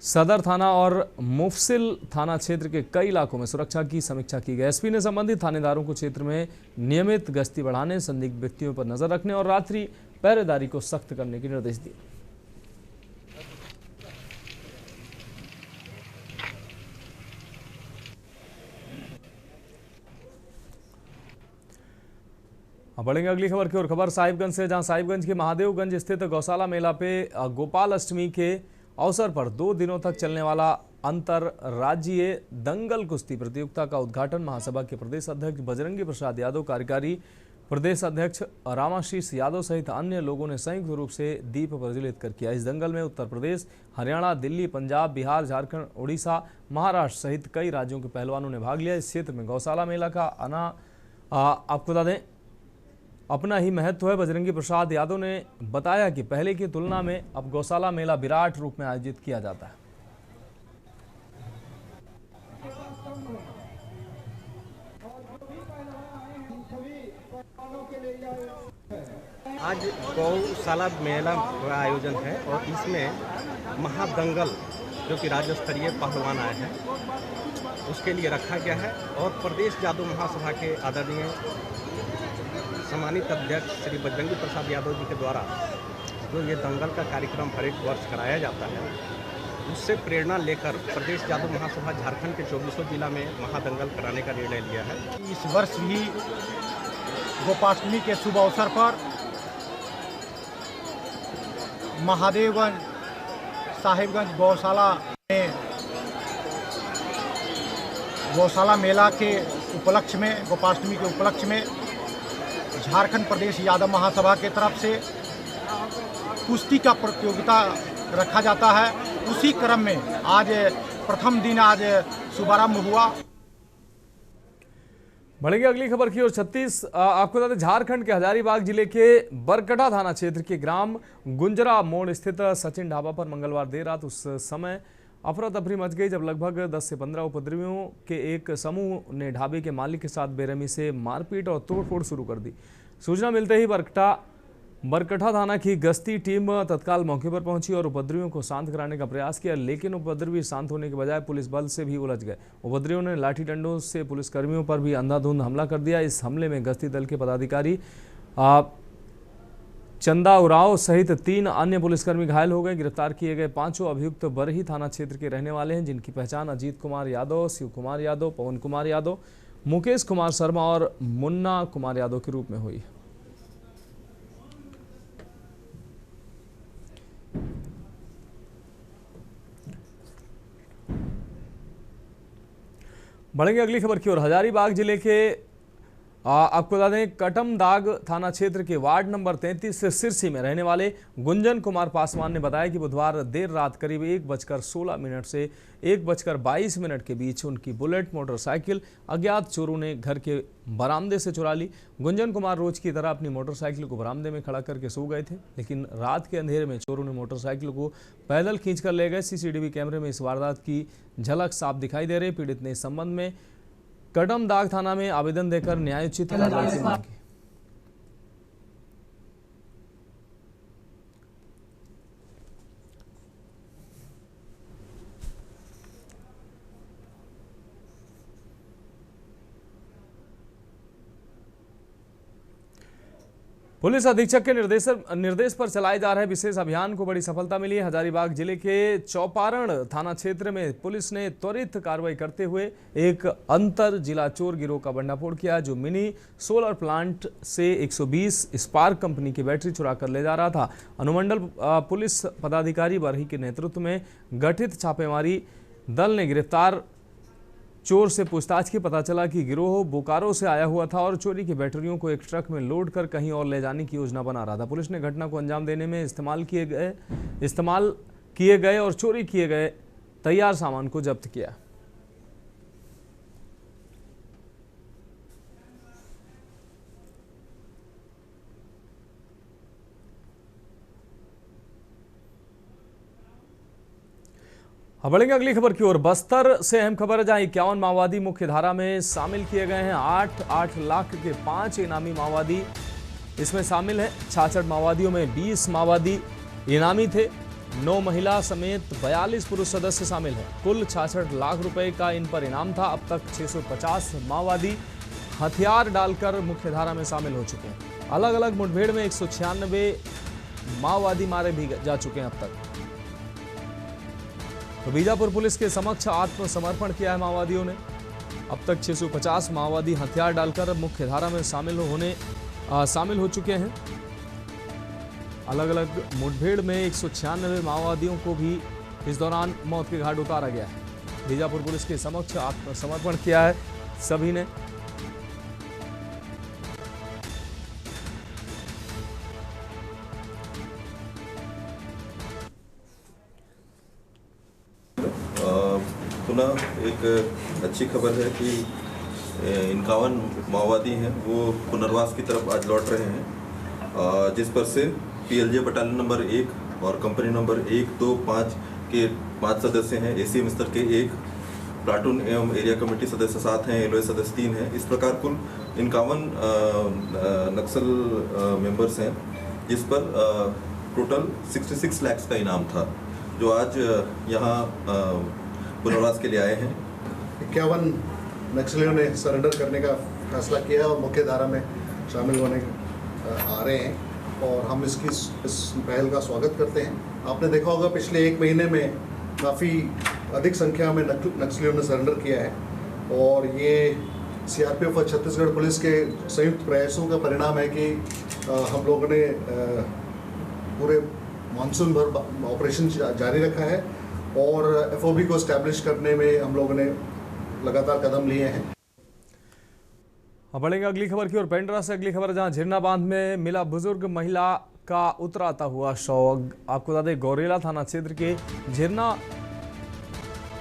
सदर थाना और मुफसिल थाना क्षेत्र के कई इलाकों में सुरक्षा की समीक्षा की गई। एसपी ने संबंधित थानेदारों को क्षेत्र में नियमित गश्ती बढ़ाने, संदिग्ध व्यक्तियों पर नजर रखने और रात्रि पहरेदारी को सख्त करने के निर्देश दिए। अब बढ़ेंगे अगली खबर की ओर। खबर साहिबगंज से, जहां साहिबगंज के महादेवगंज स्थित गौशाला मेला पे गोपाल अष्टमी के अवसर पर 2 दिनों तक चलने वाला अंतरराज्यीय दंगल कुश्ती प्रतियोगिता का उद्घाटन महासभा के प्रदेश अध्यक्ष बजरंगी प्रसाद यादव, कार्यकारी प्रदेश अध्यक्ष रामाशीष यादव सहित अन्य लोगों ने संयुक्त रूप से दीप प्रज्वलित कर किया। इस दंगल में उत्तर प्रदेश, हरियाणा, दिल्ली, पंजाब, बिहार, झारखंड, उड़ीसा, महाराष्ट्र सहित कई राज्यों के पहलवानों ने भाग लिया। इस क्षेत्र में गौशाला मेला का आपको बता दें अपना ही महत्व है। बजरंगी प्रसाद यादव ने बताया कि पहले की तुलना में अब गौशाला मेला विराट रूप में आयोजित किया जाता है। आज गौशाला मेला का आयोजन है और इसमें महादंगल जो कि राज्य स्तरीय पहलवान आए हैं उसके लिए रखा गया है। और प्रदेश जादू महासभा के आदरणीय सम्मानित अध्यक्ष श्री बजरंगी प्रसाद यादव जी के द्वारा जो ये दंगल का कार्यक्रम हर एक वर्ष कराया जाता है, उससे प्रेरणा लेकर प्रदेश जादू महासभा झारखंड के 24 जिला में महादंगल कराने का निर्णय लिया है। इस वर्ष भी गोपाष्टमी के शुभ अवसर पर महादेवगंज साहिबगंज गौशाला मेला के उपलक्ष्य में, गोपाष्टमी के उपलक्ष्य में झारखंड प्रदेश यादव महासभा के तरफ से कुश्ती का प्रतियोगिता रखा जाता है। उसी क्रम में आज प्रथम दिन आज शुभारंभ हुआ। बढ़ेंगे अगली खबर की ओर। आपको बता दें झारखंड के हजारीबाग जिले के बरकठा थाना क्षेत्र के ग्राम गुंजरा मोड़ स्थित सचिन ढाबा पर मंगलवार देर रात उस समय अफरा तफरी मच गई जब लगभग 10 से 15 उपद्रवियों के एक समूह ने ढाबे के मालिक के साथ बेरहमी से मारपीट और तोड़फोड़ शुरू कर दी। सूचना मिलते ही बरकठा थाना की गश्ती टीम तत्काल मौके पर पहुंची और उपद्रवियों को शांत कराने का प्रयास किया, लेकिन उपद्रवी शांत होने के बजाय पुलिस बल से भी उलझ गए। उपद्रवियों ने लाठी डंडों से पुलिसकर्मियों पर भी अंधाधुंध हमला कर दिया। इस हमले में गश्ती दल के पदाधिकारी चंदा उराव सहित 3 अन्य पुलिसकर्मी घायल हो गए। गिरफ्तार किए गए 5 अभियुक्त बरही थाना क्षेत्र के रहने वाले हैं, जिनकी पहचान अजीत कुमार यादव, शिव कुमार यादव, पवन कुमार यादव, मुकेश कुमार शर्मा और मुन्ना कुमार यादव के रूप में हुई। बढ़ेंगे अगली खबर की ओर। हजारीबाग जिले के आपको बता दें कटमदाग थाना क्षेत्र के वार्ड नंबर 33 से सिरसी में रहने वाले गुंजन कुमार पासवान ने बताया कि बुधवार देर रात करीब 1:16 से 1:22 के बीच उनकी बुलेट मोटरसाइकिल अज्ञात चोरों ने घर के बरामदे से चुरा ली। गुंजन कुमार रोज की तरह अपनी मोटरसाइकिल को बरामदे में खड़ा करके सो गए थे, लेकिन रात के अंधेरे में चोरों ने मोटरसाइकिल को पैदल खींचकर ले गए। सीसीटीवी कैमरे में इस वारदात की झलक साफ दिखाई दे रही। पीड़ित ने इस संबंध में कटमदाग थाना में आवेदन देकर न्यायोचित कार्रवाई की मांग की। पुलिस अधीक्षक के निर्देश पर चलाए जा रहे विशेष अभियान को बड़ी सफलता मिली है। हजारीबाग जिले के चौपारण थाना क्षेत्र में पुलिस ने त्वरित कार्रवाई करते हुए एक अंतर जिला चोर गिरोह का भंडाफोड़ किया, जो मिनी सोलर प्लांट से 120 स्पार्क कंपनी की बैटरी चुरा कर ले जा रहा था। अनुमंडल पुलिस पदाधिकारी बरही के नेतृत्व में गठित छापेमारी दल ने गिरफ्तार चोर से पूछताछ की पता चला कि गिरोह बोकारो से आया हुआ था और चोरी की बैटरियों को एक ट्रक में लोड कर कहीं और ले जाने की योजना बना रहा था। पुलिस ने घटना को अंजाम देने में इस्तेमाल किए गए और चोरी किए गए तैयार सामान को जब्त किया। बढ़ेंगे अगली खबर की ओर। बस्तर से अहम खबर है, जहां 51 माओवादी मुख्य धारा में शामिल किए गए हैं। 8 लाख के 5 इनामी माओवादी इसमें शामिल हैं। 66 माओवादियों में 20 माओवादी इनामी थे। 9 महिला समेत 42 पुरुष सदस्य शामिल हैं। कुल 66 लाख रुपए का इन पर इनाम था। अब तक 650 माओवादी हथियार डालकर मुख्य धारा में शामिल हो चुके हैं। अलग अलग मुठभेड़ में 196 माओवादी मारे भी जा चुके हैं अब तक। तो बीजापुर पुलिस के समक्ष आत्मसमर्पण किया है माओवादियों ने। अब तक 650 माओवादी हथियार डालकर मुख्य धारा में शामिल होने शामिल हो चुके हैं। अलग अलग मुठभेड़ में 196 माओवादियों को भी इस दौरान मौत के घाट उतारा गया है। बीजापुर पुलिस के समक्ष आत्मसमर्पण किया है सभी ने। पुनः एक अच्छी खबर है कि 51 माओवादी हैं वो पुनर्वास की तरफ आज लौट रहे हैं, जिस पर से PLJ बटालियन नंबर 1 और कंपनी नंबर 1, 2, 5 के 5 सदस्य हैं। ACM स्तर के 1 प्लाटून एवं एरिया कमेटी सदस्य 7 हैं, LOA सदस्य 3 हैं। इस प्रकार कुल 51 नक्सल मेंबर्स हैं, जिस पर टोटल 66 लाख का इनाम था, जो आज यहाँ पुनर्वास के लिए आए हैं। 51 नक्सलियों ने सरेंडर करने का फैसला किया और मुख्य धारा में शामिल होने आ रहे हैं और हम इस पहल का स्वागत करते हैं। आपने देखा होगा पिछले 1 महीने में काफ़ी अधिक संख्या में नक्सलियों ने सरेंडर किया है और ये CRPF और छत्तीसगढ़ पुलिस के संयुक्त प्रयासों का परिणाम है कि हम लोगों ने पूरे मानसून भर ऑपरेशन जारी रखा है और FOB को एस्टैब्लिश करने में हम लोगों ने लगातार कदम लिए हैं। अब बढ़ेंगे अगली खबर की ओर। पेंड्रा से अगली खबर, जहां झिरना बांध में मिला बुजुर्ग महिला का उतराता हुआ शव। आपको बता दें, गौरेला थाना क्षेत्र के झिरना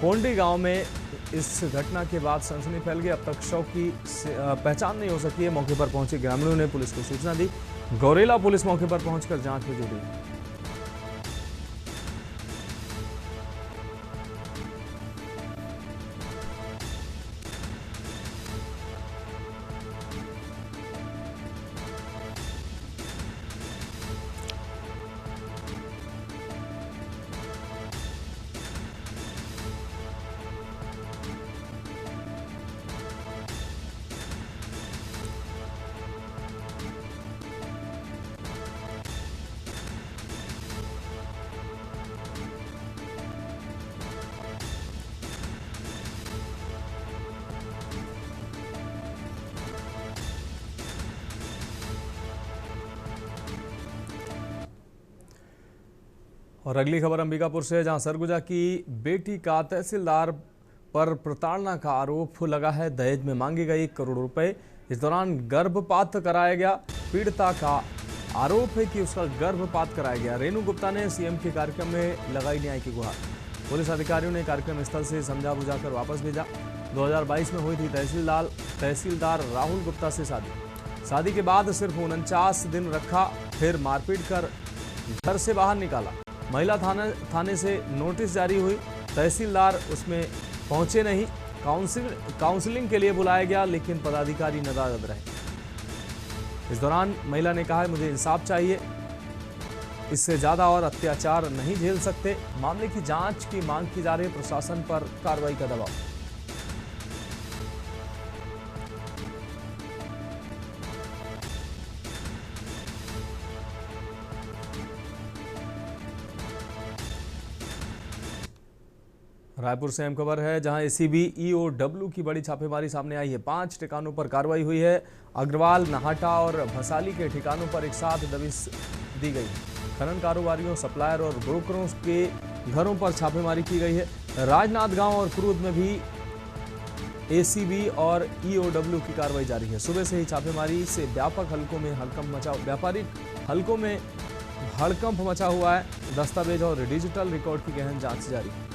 पोंडी गांव में इस घटना के बाद सनसनी फैल गई। अब तक शव की पहचान नहीं हो सकी है। मौके पर पहुंचे ग्रामीणों ने पुलिस को सूचना दी। गौरेला पुलिस मौके पर पहुंचकर जांच में जुटी। और अगली खबर अंबिकापुर से, जहां सरगुजा की बेटी का तहसीलदार पर प्रताड़ना का आरोप लगा है। दहेज में मांगे गए 1 करोड़ रुपए। इस दौरान गर्भपात कराया गया। पीड़िता का आरोप है कि उसका गर्भपात कराया गया। रेणु गुप्ता ने CM के कार्यक्रम में लगाई न्याय की गुहार। पुलिस अधिकारियों ने कार्यक्रम स्थल से समझा बुझाकर वापस भेजा। 2022 में हुई थी तहसीलदार राहुल गुप्ता से शादी के बाद सिर्फ 49 दिन रखा, फिर मारपीट कर घर से बाहर निकाला। महिला थाने से नोटिस जारी हुई। तहसीलदार उसमें पहुंचे नहीं। काउंसलिंग के लिए बुलाया गया, लेकिन पदाधिकारी नाराज रहे। इस दौरान महिला ने कहा, मुझे इंसाफ चाहिए, इससे ज़्यादा और अत्याचार नहीं झेल सकते। मामले की जांच की मांग की जा रही है। प्रशासन पर कार्रवाई का दबाव। रायपुर से अहम खबर है, जहां ACB EOW की बड़ी छापेमारी सामने आई है। 5 ठिकानों पर कार्रवाई हुई है। अग्रवाल, नाहटा और भसाली के ठिकानों पर एक साथ दबिश दी गई। खनन कारोबारियों, सप्लायर और ब्रोकरों के घरों पर छापेमारी की गई है। राजनांदगांव और क्रूद में भी ACB और EOW की कार्रवाई जारी है। सुबह से ही छापेमारी से व्यापक व्यापारिक हलकों में हड़कंप मचा हुआ है। दस्तावेज और डिजिटल रिकॉर्ड की गहन जांच जारी है।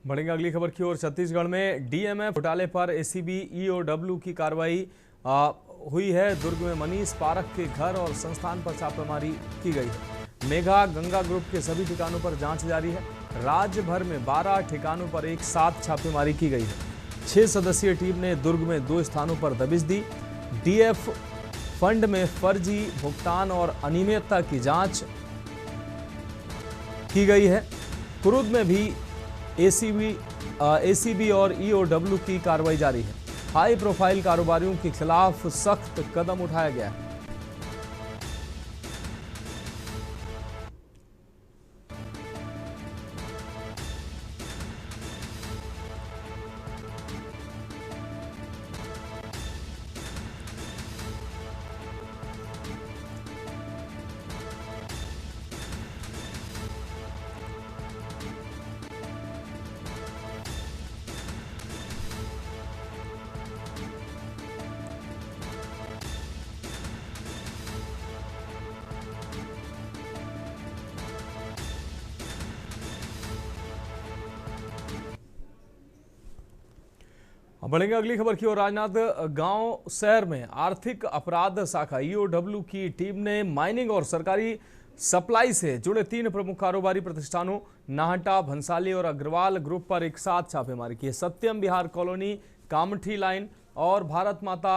बढ़ेंगे अगली खबर की ओर। छत्तीसगढ़ में डीएमएफ घोटाले पर एसीबी ईओडब्ल्यू की कार्रवाई हुई है। दुर्ग में मनीष पारख के घर और संस्थान पर छापेमारी की गई है। मेघा गंगा ग्रुप के सभी ठिकानों पर जांच जारी है। राज्य भर में 12 ठिकानों पर एक साथ छापेमारी की गई है। 6 सदस्यीय टीम ने दुर्ग में 2 स्थानों पर दबिश दी। डीएफ फंड में फर्जी भुगतान और अनियमितता की जांच की गई है। कुरुद में भी एसीबी और ईओडब्ल्यू की कार्रवाई जारी है। हाई प्रोफाइल कारोबारियों के खिलाफ सख्त कदम उठाया गया है। बढ़ेंगे अगली खबर की ओर। राजनांदगांव शहर में आर्थिक अपराध शाखा ईओडब्ल्यू की टीम ने माइनिंग और सरकारी सप्लाई से जुड़े 3 प्रमुख कारोबारी प्रतिष्ठानों नाहटा, भंसाली और अग्रवाल ग्रुप पर एक साथ छापेमारी की है। सत्यम विहार कॉलोनी, कामठी लाइन और भारत माता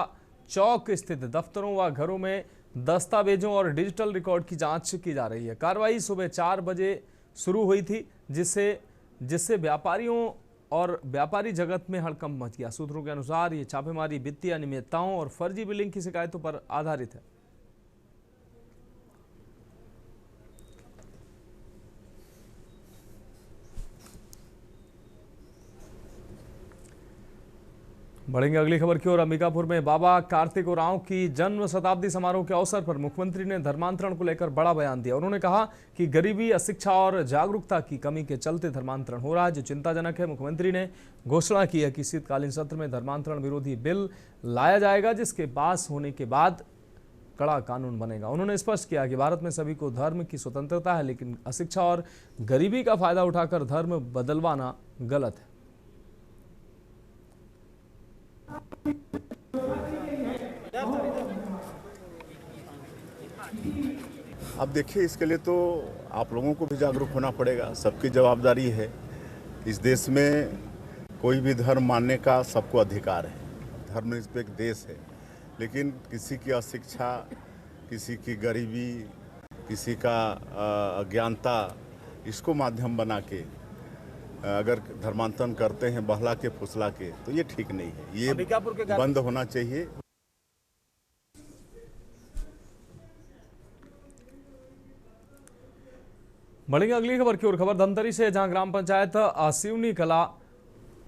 चौक स्थित दफ्तरों व घरों में दस्तावेजों और डिजिटल रिकॉर्ड की जांच की जा रही है। कार्रवाई सुबह 4 बजे शुरू हुई थी, जिससे व्यापारियों और व्यापारी जगत में हड़कंप मच गया। सूत्रों के अनुसार ये छापेमारी वित्तीय अनियमितताओं और फर्जी बिलिंग की शिकायतों पर आधारित है। बढ़ेंगे अगली खबर की ओर। अंबिकापुर में बाबा कार्तिक उरांव की जन्म शताब्दी समारोह के अवसर पर मुख्यमंत्री ने धर्मांतरण को लेकर बड़ा बयान दिया। उन्होंने कहा कि गरीबी, अशिक्षा और जागरूकता की कमी के चलते धर्मांतरण हो रहा है, जो चिंताजनक है। मुख्यमंत्री ने घोषणा की है कि शीतकालीन सत्र में धर्मांतरण विरोधी बिल लाया जाएगा, जिसके पास होने के बाद कड़ा कानून बनेगा। उन्होंने स्पष्ट किया कि भारत में सभी को धर्म की स्वतंत्रता है, लेकिन अशिक्षा और गरीबी का फायदा उठाकर धर्म बदलवाना गलत है। अब देखिए, इसके लिए तो आप लोगों को भी जागरूक होना पड़ेगा, सबकी जवाबदारी है। इस देश में कोई भी धर्म मानने का सबको अधिकार है, धर्मनिरपेक्ष देश है। लेकिन किसी की अशिक्षा, किसी की गरीबी, किसी का अज्ञानता, इसको माध्यम बना के अगर धर्मांतरण करते हैं बहला के फुसला के, तो ये ठीक नहीं है, ये बंद होना चाहिए। बढ़ेंगे अगली खबर की ओर। खबर धमतरी से, जहां ग्राम पंचायत सिवनी कला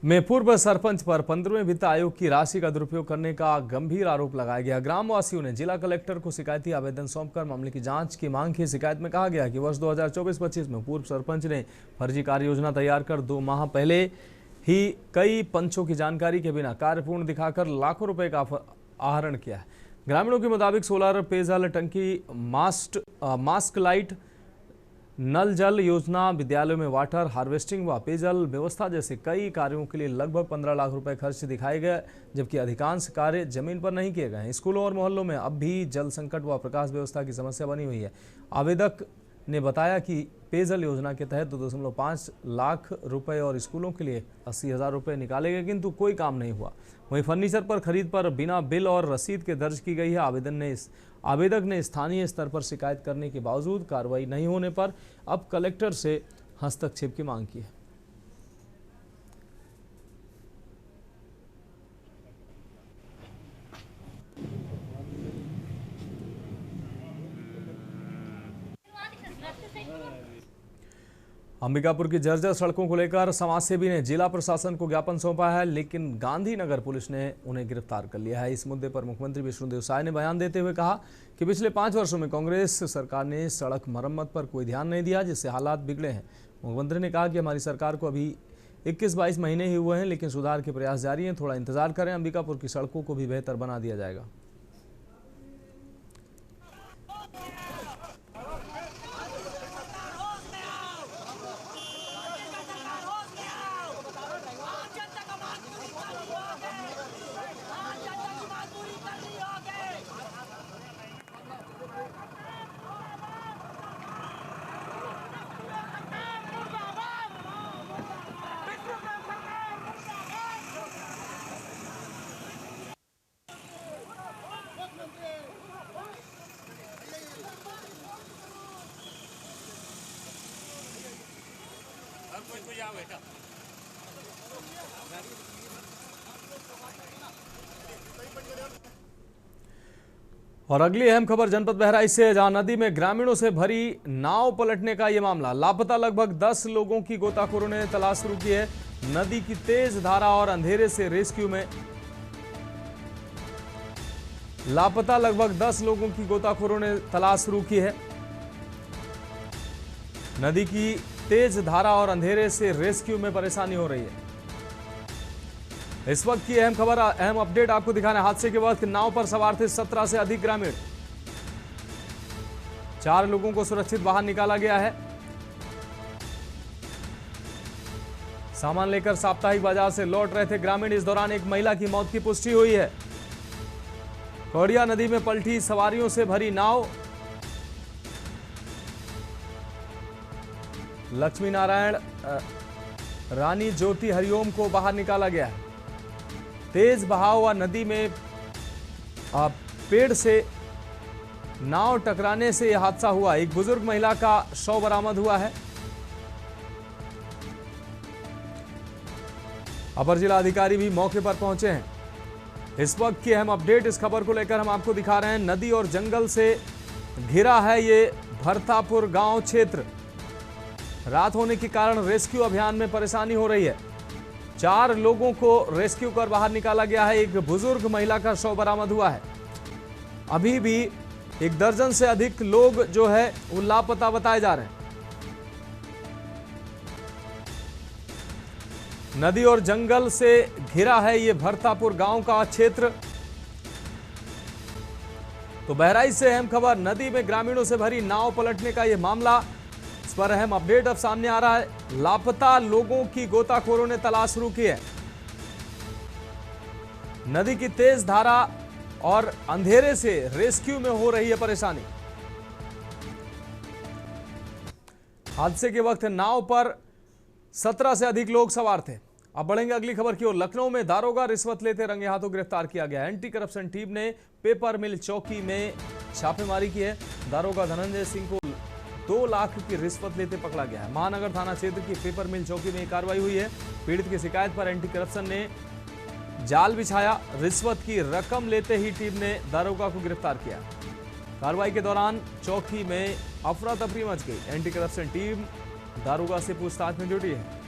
में पूर्व सरपंच पर 15वें वित्त आयोग की राशि का दुरुपयोग करने का गंभीर आरोप लगाया गया। ग्रामवासियों ने जिला कलेक्टर को शिकायती आवेदन सौंपकर मामले की जांच की मांग की। शिकायत में कहा गया कि वर्ष 2024-25 में पूर्व सरपंच ने फर्जी कार्य योजना तैयार कर 2 माह पहले ही कई पंचों की जानकारी के बिना कार्यपूर्ण दिखाकर लाखों रुपए का आहरण किया है। ग्रामीणों के मुताबिक सोलर, पेयजल टंकी, मास्क लाइट, नल जल योजना, विद्यालयों में वाटर हार्वेस्टिंग व पेयजल व्यवस्था जैसे कई कार्यों के लिए लगभग 15 लाख रुपए खर्च दिखाए गए, जबकि अधिकांश कार्य जमीन पर नहीं किए गए हैं। स्कूलों और मोहल्लों में अब भी जल संकट व प्रकाश व्यवस्था की समस्या बनी हुई है। आवेदक ने बताया कि पेयजल योजना के तहत 2.5 लाख रुपए और स्कूलों के लिए 80,000 रुपए निकाले गए, किंतु कोई काम नहीं हुआ। वहीं फर्नीचर पर खरीद पर बिना बिल और रसीद के दर्ज की गई है। आवेदक ने स्थानीय स्तर पर शिकायत करने के बावजूद कार्रवाई नहीं होने पर अब कलेक्टर से हस्तक्षेप की मांग की है। अंबिकापुर की जर्जर सड़कों को लेकर समाजसेवी ने जिला प्रशासन को ज्ञापन सौंपा है, लेकिन गांधीनगर पुलिस ने उन्हें गिरफ्तार कर लिया है। इस मुद्दे पर मुख्यमंत्री विष्णुदेव साय ने बयान देते हुए कहा कि पिछले 5 वर्षों में कांग्रेस सरकार ने सड़क मरम्मत पर कोई ध्यान नहीं दिया, जिससे हालात बिगड़े हैं। मुख्यमंत्री ने कहा कि हमारी सरकार को अभी 21-22 महीने ही हुए हैं, लेकिन सुधार के प्रयास जारी हैं, थोड़ा इंतजार करें, अंबिकापुर की सड़कों को भी बेहतर बना दिया जाएगा। और अगली अहम खबर जनपद बहराइच से, जहां नदी में ग्रामीणों से भरी नाव पलटने का यह मामला। लापता लगभग 10 लोगों की गोताखोरों ने तलाश शुरू की है। नदी की तेज धारा और अंधेरे से रेस्क्यू में लापता लगभग 10 लोगों की गोताखोरों ने तलाश शुरू की है। नदी की तेज धारा और अंधेरे से रेस्क्यू में परेशानी हो रही है। इस वक्त की अहम खबर, अहम अपडेट आपको दिखाना है। हादसे के वक्त नाव पर सवार थे 17 से अधिक ग्रामीण। 4 लोगों को सुरक्षित बाहर निकाला गया है। सामान लेकर साप्ताहिक बाजार से लौट रहे थे ग्रामीण। इस दौरान एक महिला की मौत की पुष्टि हुई है। कौड़िया नदी में पलटी सवारियों से भरी नाव। लक्ष्मी नारायण रानी ज्योति हरिओम को बाहर निकाला गया है। तेज बहाव व नदी में पेड़ से नाव टकराने से यह हादसा हुआ। एक बुजुर्ग महिला का शव बरामद हुआ है। अपर जिला अधिकारी भी मौके पर पहुंचे हैं। इस वक्त की अहम अपडेट, इस खबर को लेकर हम आपको दिखा रहे हैं। नदी और जंगल से घिरा है ये भरतापुर गांव क्षेत्र। रात होने के कारण रेस्क्यू अभियान में परेशानी हो रही है। 4 लोगों को रेस्क्यू कर बाहर निकाला गया है। एक बुजुर्ग महिला का शव बरामद हुआ है। अभी भी 1 दर्जन से अधिक लोग जो है वो लापता बताए जा रहे हैं। नदी और जंगल से घिरा है ये भरतापुर गांव का क्षेत्र। तो बहराइच से अहम खबर, नदी में ग्रामीणों से भरी नाव पलटने का यह मामला। इस पर अहम अपडेट अब सामने आ रहा है। लापता लोगों की गोताखोरों ने तलाश शुरू की है। नदी की तेज धारा और अंधेरे से रेस्क्यू में हो रही है परेशानी। हादसे के वक्त नाव पर 17 से अधिक लोग सवार थे। अब बढ़ेंगे अगली खबर की ओर। लखनऊ में दारोगा रिश्वत लेते रंगे हाथों गिरफ्तार किया गया। एंटी करप्शन टीम ने पेपर मिल चौकी में छापेमारी की है। दारोगा धनंजय सिंह को 2 लाख की रिश्वत लेते पकड़ा गया है। महानगर थाना क्षेत्र की पेपर मिल चौकी में कार्रवाई हुई है। पीड़ित की शिकायत पर एंटी करप्शन ने जाल बिछाया। रिश्वत की रकम लेते ही टीम ने दारोगा को गिरफ्तार किया। कार्रवाई के दौरान चौकी में अफरा तफरी मच गई। एंटी करप्शन टीम दारोगा से पूछताछ में जुटी है।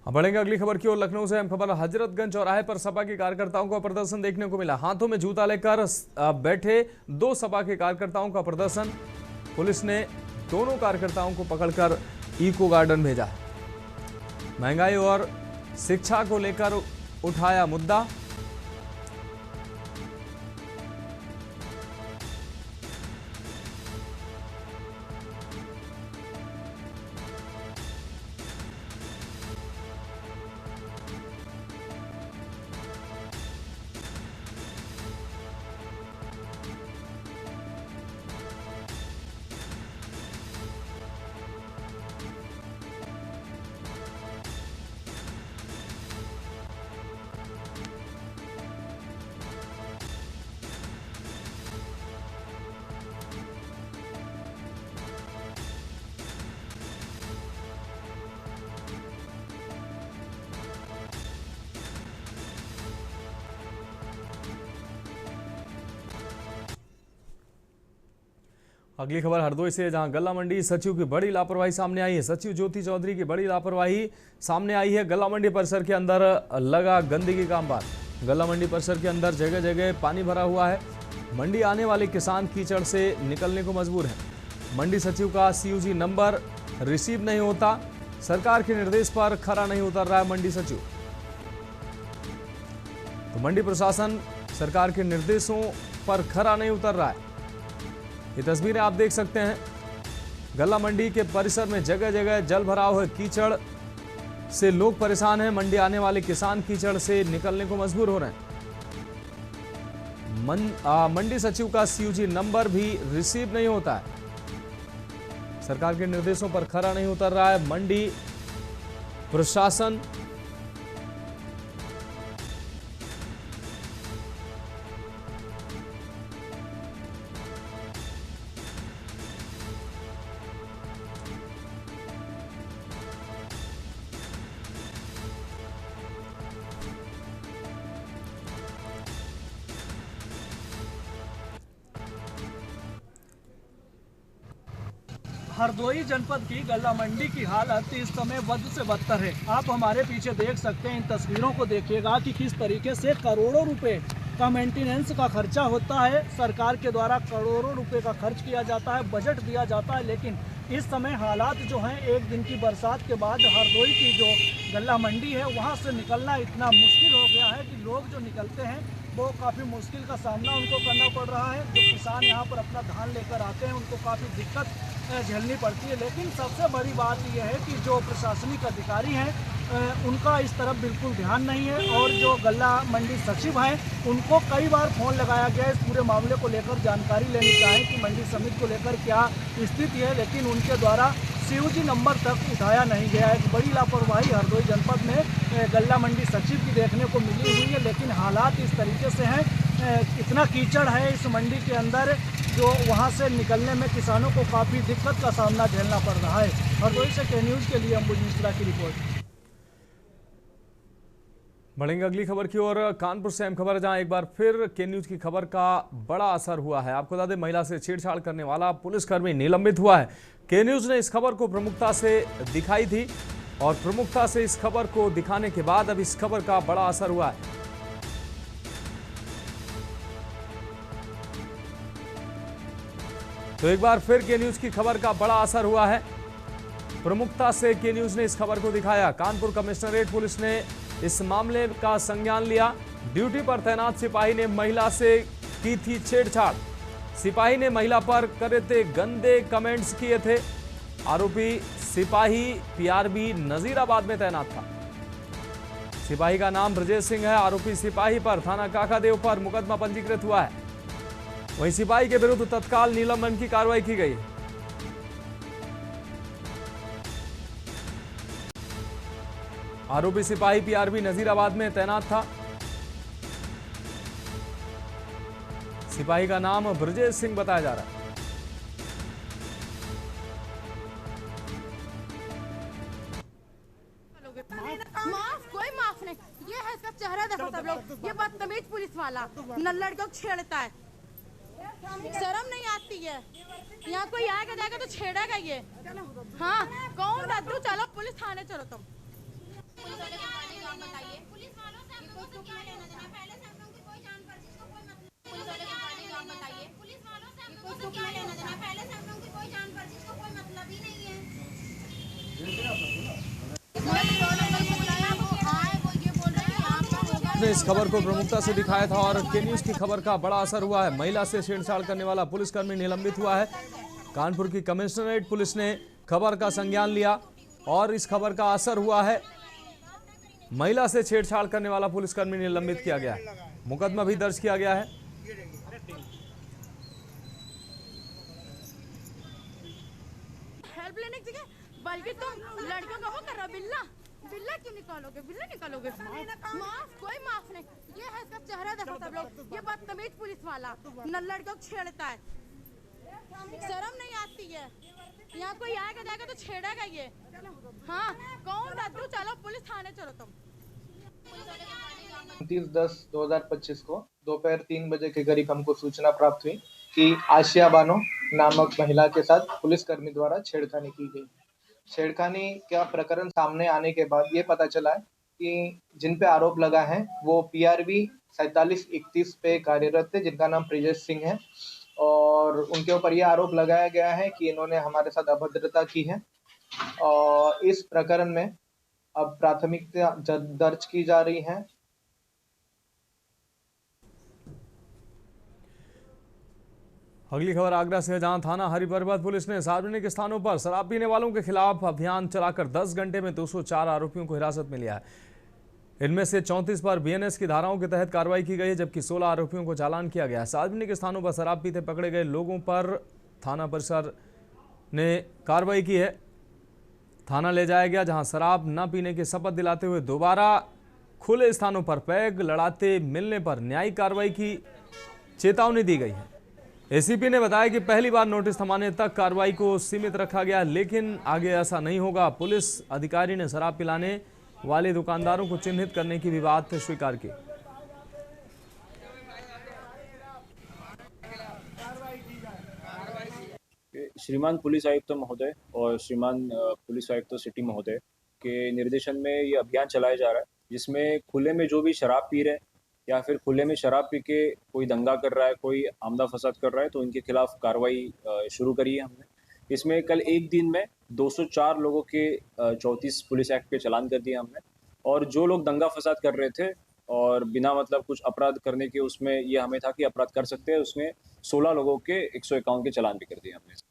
अब बढ़ेंगे अगली खबर की ओर। लखनऊ से अहम खबर, हजरतगंज चौराहे पर सपा के कार्यकर्ताओं का प्रदर्शन देखने को मिला। हाथों में जूता लेकर बैठे 2 सपा के कार्यकर्ताओं का प्रदर्शन। पुलिस ने दोनों कार्यकर्ताओं को पकड़कर इको गार्डन भेजा है। महंगाई और शिक्षा को लेकर उठाया मुद्दा। अगली खबर हरदोई से, जहां गल्ला मंडी सचिव की बड़ी लापरवाही सामने आई है। सचिव ज्योति चौधरी की बड़ी लापरवाही सामने आई है। गल्ला मंडी परिसर के अंदर लगा गंदगी का अंबार। गल्ला मंडी परिसर के अंदर जगह जगह पानी भरा हुआ है। मंडी आने वाले किसान कीचड़ से निकलने को मजबूर हैं। मंडी सचिव का CUG नंबर रिसीव नहीं होता। सरकार के निर्देश पर खरा नहीं उतर रहा है मंडी सचिव। तो मंडी प्रशासन सरकार के निर्देशों पर खरा नहीं उतर रहा है। ये तस्वीरें आप देख सकते हैं। गल्ला मंडी के परिसर में जगह जगह जल भराव है। कीचड़ से लोग परेशान हैं। मंडी आने वाले किसान कीचड़ से निकलने को मजबूर हो रहे हैं। मंडी सचिव का CUG नंबर भी रिसीव नहीं होता है। सरकार के निर्देशों पर खरा नहीं उतर रहा है मंडी प्रशासन। हरदोई जनपद की गल्ला मंडी की हालत इस समय बद से बदतर है। आप हमारे पीछे देख सकते हैं, इन तस्वीरों को देखिएगा कि किस तरीके से करोड़ों रुपए का मेंटेनेंस का खर्चा होता है। सरकार के द्वारा करोड़ों रुपए का खर्च किया जाता है, बजट दिया जाता है, लेकिन इस समय हालात जो हैं, एक दिन की बरसात के बाद हरदोई की जो गल्ला मंडी है वहाँ से निकलना इतना मुश्किल हो गया है कि लोग जो निकलते हैं वो काफ़ी मुश्किल का सामना उनको करना पड़ रहा है। जो किसान यहाँ पर अपना धान लेकर आते हैं उनको काफ़ी दिक्कत झेलनी पड़ती है। लेकिन सबसे बड़ी बात यह है कि जो प्रशासनिक अधिकारी हैं उनका इस तरफ बिल्कुल ध्यान नहीं है, और जो गल्ला मंडी सचिव हैं उनको कई बार फ़ोन लगाया गया इस पूरे मामले को लेकर जानकारी लेनी चाहें कि मंडी समिति को लेकर क्या स्थिति है, लेकिन उनके द्वारा COG नंबर तक उठाया नहीं गया। एक बड़ी लापरवाही हरदोई जनपद में गल्ला मंडी सचिव की देखने को मिली हुई है। लेकिन हालात इस तरीके से हैं, इतना कीचड़ है इस मंडी के अंदर, जो वहां से निकलने में किसानों को काफ़ी दिक्कत का सामना झेलना पड़ रहा है। हरदोई से के न्यूज़ के लिए अंबुज मिश्रा की रिपोर्ट। बढ़ेंगे अगली खबर की ओर। कानपुर से अहम खबर, जहां एक बार फिर के न्यूज की खबर का बड़ा असर हुआ है। आपको बता दें, महिला से छेड़छाड़ करने वाला पुलिसकर्मी निलंबित हुआ है। के न्यूज ने इस खबर को प्रमुखता से दिखाई थी, और प्रमुखता से इस खबर को दिखाने के बाद अब इस खबर का बड़ा असर हुआ है। तो एक बार फिर के न्यूज की खबर का बड़ा असर हुआ है। प्रमुखता से के न्यूज ने इस खबर को दिखाया। कानपुर कमिश्नरेट पुलिस ने इस मामले का संज्ञान लिया। ड्यूटी पर तैनात सिपाही ने महिला से की थी छेड़छाड़। सिपाही ने महिला पर करे थे गंदे कमेंट्स किए थे। आरोपी सिपाही PRB नजीराबाद में तैनात था। सिपाही का नाम ब्रजेश सिंह है। आरोपी सिपाही पर थाना काकादेव पर मुकदमा पंजीकृत हुआ है। वहीं सिपाही के विरुद्ध तत्काल निलंबन की कार्रवाई की गई। आरोपी सिपाही PRB नजीराबाद में तैनात था। सिपाही का नाम ब्रजेश सिंह बताया जा रहा है। माफ, कोई माफ नहीं। ये है इसका चेहरा, देखो सब लोग, ये बदतमीज पुलिस वाला लड़कों को छेड़ता है। शर्म नहीं आती है। यहाँ कोई आएगा जाएगा तो छेड़ेगा ये। हाँ, कौन रद्दू, चलो पुलिस थाने चलो तुम। ने इस खबर को प्रमुखता से दिखाया था, और के न्यूज की खबर का बड़ा असर हुआ है। महिला से छेड़छाड़ करने वाला पुलिसकर्मी निलंबित हुआ है। कानपुर की कमिश्नरेट पुलिस ने खबर का संज्ञान लिया, और इस खबर का असर हुआ है। महिला से छेड़छाड़ करने वाला पुलिसकर्मी निलंबित किया गया है। मुकदमा भी दर्ज किया गया है। हेल्प लेने की जगह बल्कि तुम लड़कियों का वो कर रहा, बिल्ला बिल्ला क्यों निकालोगे, बिल्ला निकालोगे। माफ, कोई माफ नहीं। ये है इसका चेहरा, देखो सब लोग, ये बदतमीज पुलिस वाला लड़कों को छेड़ता है। शर्म नहीं आती है। यहाँ कोई आएगा जाएगा तो छेड़ेगा ये। हाँ, कौन रद्दू, चलो पुलिस थाने चलो तुम। 29/10/2025 को दोपहर 3 बजे के करीब हमको सूचना प्राप्त हुई कि आशिया बानो नामक महिला के साथ पुलिसकर्मी द्वारा छेड़खानी की गई। छेड़खानी का प्रकरण सामने आने के बाद ये पता चला है कि जिन पे आरोप लगा है वो PRB 4731 पे कार्यरत थे, जिनका नाम ब्रजेश सिंह है, और उनके ऊपर ये आरोप लगाया गया है कि इन्होंने हमारे साथ अभद्रता की है। और इस प्रकरण में अब प्राथमिकता दर्ज की जा रही है। अगली खबर आगरा से है, जहां थाना हरिपर्वत पुलिस ने सार्वजनिक स्थानों पर शराब पीने वालों के खिलाफ अभियान चलाकर 10 घंटे में 204 आरोपियों को हिरासत में लिया है। इनमें से 34 पर BNS की धाराओं के तहत कार्रवाई की गई है, जबकि 16 आरोपियों को चालान किया गया है। सार्वजनिक स्थानों पर शराब पीते पकड़े गए लोगों पर थाना परिसर ने कार्रवाई की है। थाना ले जाया गया, जहां शराब न पीने की शपथ दिलाते हुए दोबारा खुले स्थानों पर पैग लड़ाते मिलने पर न्यायिक कार्रवाई की चेतावनी दी गई है। ACP ने बताया कि पहली बार नोटिस थमाने तक कार्रवाई को सीमित रखा गया, लेकिन आगे ऐसा नहीं होगा। पुलिस अधिकारी ने शराब पिलाने वाले दुकानदारों को चिन्हित करने की भी बात स्वीकार की। श्रीमान पुलिस आयुक्त महोदय और श्रीमान पुलिस आयुक्त सिटी महोदय के निर्देशन में ये अभियान चलाया जा रहा है, जिसमें खुले में जो भी शराब पी रहे हैं या फिर खुले में शराब पी के कोई दंगा कर रहा है, कोई आमदा फसाद कर रहा है, तो इनके खिलाफ कार्रवाई शुरू करी है हमने। इसमें कल एक दिन में 204 लोगों के 34 पुलिस एक्ट के चालान कर दिए हमने, और जो लोग दंगा फसाद कर रहे थे और बिना मतलब कुछ अपराध करने के उसमें ये हमें था कि अपराध कर सकते हैं, उसमें 16 लोगों के 151 के चालान भी कर दिए हमने।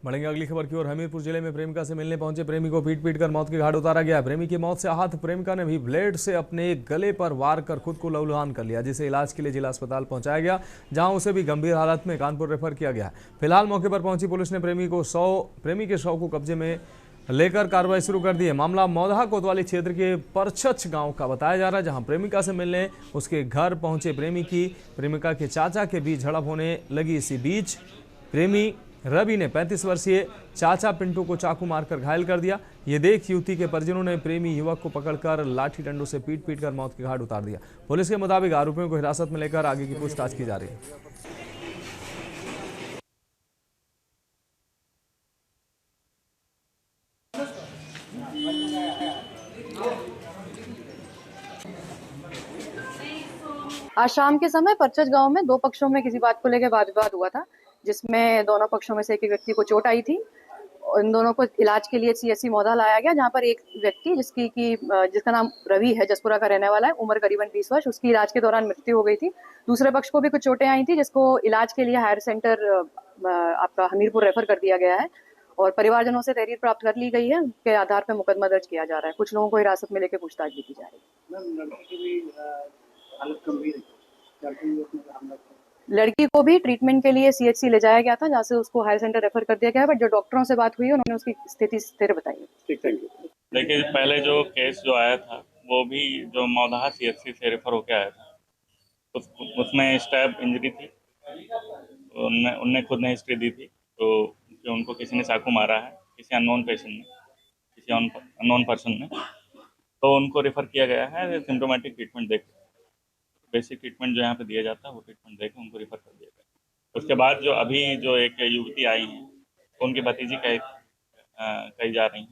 बढ़ेंगे अगली खबर की ओर। हमीरपुर जिले में प्रेमिका से मिलने पहुंचे प्रेमी को पीट कर मौत के घाट उतारा गया। प्रेमी की मौत से आहत प्रेमिका ने भी ब्लेड से अपने गले पर वार कर खुद को लहूलुहान कर लिया, जिसे इलाज के लिए जिला अस्पताल पहुंचाया गया, जहां उसे भी गंभीर हालत में कानपुर रेफर किया गया। फिलहाल मौके पर पहुंची पुलिस ने प्रेमी के शव को कब्जे में लेकर कार्रवाई शुरू कर दी है। मामला मौधा कोतवाली क्षेत्र के परछछ गांव का बताया जा रहा है, जहां प्रेमिका से मिलने उसके घर पहुंचे प्रेमिका के चाचा के बीच झड़प होने लगी। इसी बीच प्रेमी रवि ने 35 वर्षीय चाचा पिंटू को चाकू मारकर घायल कर दिया। ये देख युवती के परिजनों ने प्रेमी युवक को पकड़कर लाठी डंडों से पीट कर मौत के घाट उतार दिया। पुलिस के मुताबिक आरोपियों को हिरासत में लेकर आगे की पूछताछ की जा रही है। आज शाम के समय परचज गांव में दो पक्षों में किसी बात को लेकर वाद विवाद हुआ था, जिसमें दोनों पक्षों में से एक व्यक्ति को चोट आई थी। इन दोनों को इलाज के लिए सीएससी मौधा लाया गया, जहां पर एक व्यक्ति जिसका नाम रवि है, जसपुरा का रहने वाला है, उम्र करीबन 20 वर्ष, उसकी इलाज के दौरान मृत्यु हो गई थी। दूसरे पक्ष को भी कुछ चोटें आई थी, जिसको इलाज के लिए हायर सेंटर आपका हमीरपुर रेफर कर दिया गया है और परिवारजनों से तहरीर प्राप्त कर ली गई है। उसके आधार पर मुकदमा दर्ज किया जा रहा है। कुछ लोगों को हिरासत में लेकर पूछताछ भी की जा रही है। लड़की को भी ट्रीटमेंट के लिए सीएचसी ले जाया गया था, जहाँ से उसको हायर सेंटर रेफर कर दिया गया है, बट जो डॉक्टरों से बात हुई है उन्होंने उसकी स्थिति स्थिर बताई है। देखिए, पहले जो केस जो आया था वो भी जो मौधा सीएचसी से रेफर होकर आया था, उसमें स्टैब इंजरी थी, उनने खुद ने हिस्ट्री दी थी, तो उनको किसी ने चाकू मारा है, किसी अननोन पेशेंट ने, किसी अननोन पर्सन ने, तो उनको रेफर किया गया है। सिम्टोमेटिक ट्रीटमेंट देकर, बेसिक ट्रीटमेंट जो यहाँ पे दिया जाता है वो ट्रीटमेंट देकर उनको रेफर कर दिया गया। उसके बाद जो अभी जो एक युवती आई है, उनकी भतीजी कही जा रही है।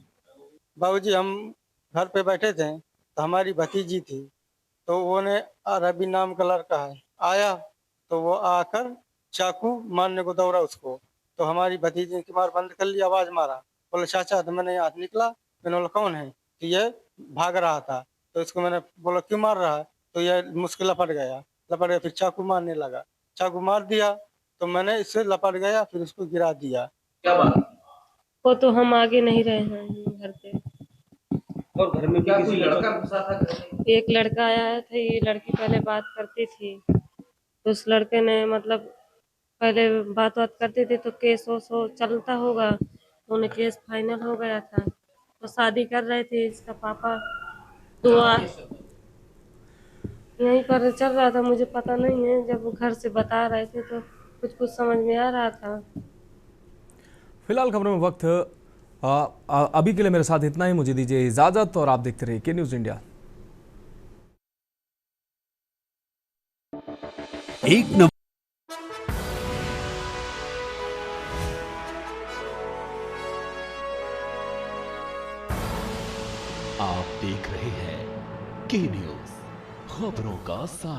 बाबूजी, हम घर पे बैठे थे तो हमारी भतीजी थी, तो वो ने रवि नाम का लड़का है आया, तो वो आकर चाकू मारने को दौड़ा उसको, तो हमारी भतीजी ने मार बंद कर ली, आवाज मारा, बोले चाचा, तो मैंने हाथ निकला, मैंने बोला कौन है, तो ये भाग रहा था, तो इसको मैंने बोला क्यों मार रहा है, तो ये मुझसे लपट गया, फिर चाकू मारने लगा, चाकू मार दिया, तो मैंने इससे लपट गया, फिर उसको गिरा दिया। क्या बात? वो तो हम आगे नहीं रहे हैं घर पे। और घर में क्या कोई लड़का घुसा था? एक लड़का आया था, ये लड़की पहले बात करती थी, तो उस लड़के ने मतलब पहले बात करते थे, तो केस हो चलता होगा, उन्हें केस फाइनल हो गया था, तो शादी कर रहे थे इसका पापा, तो यहीं पर चल रहा था, मुझे पता नहीं है, जब वो घर से बता रहे थे तो कुछ समझ में आ रहा था। फिलहाल खबरों में वक्त अभी के लिए मेरे साथ इतना ही, मुझे दीजिए इजाजत और आप देखते रहिए के न्यूज़ इंडिया। आप देख रहे हैं के न्यूज़, खबरों का सार।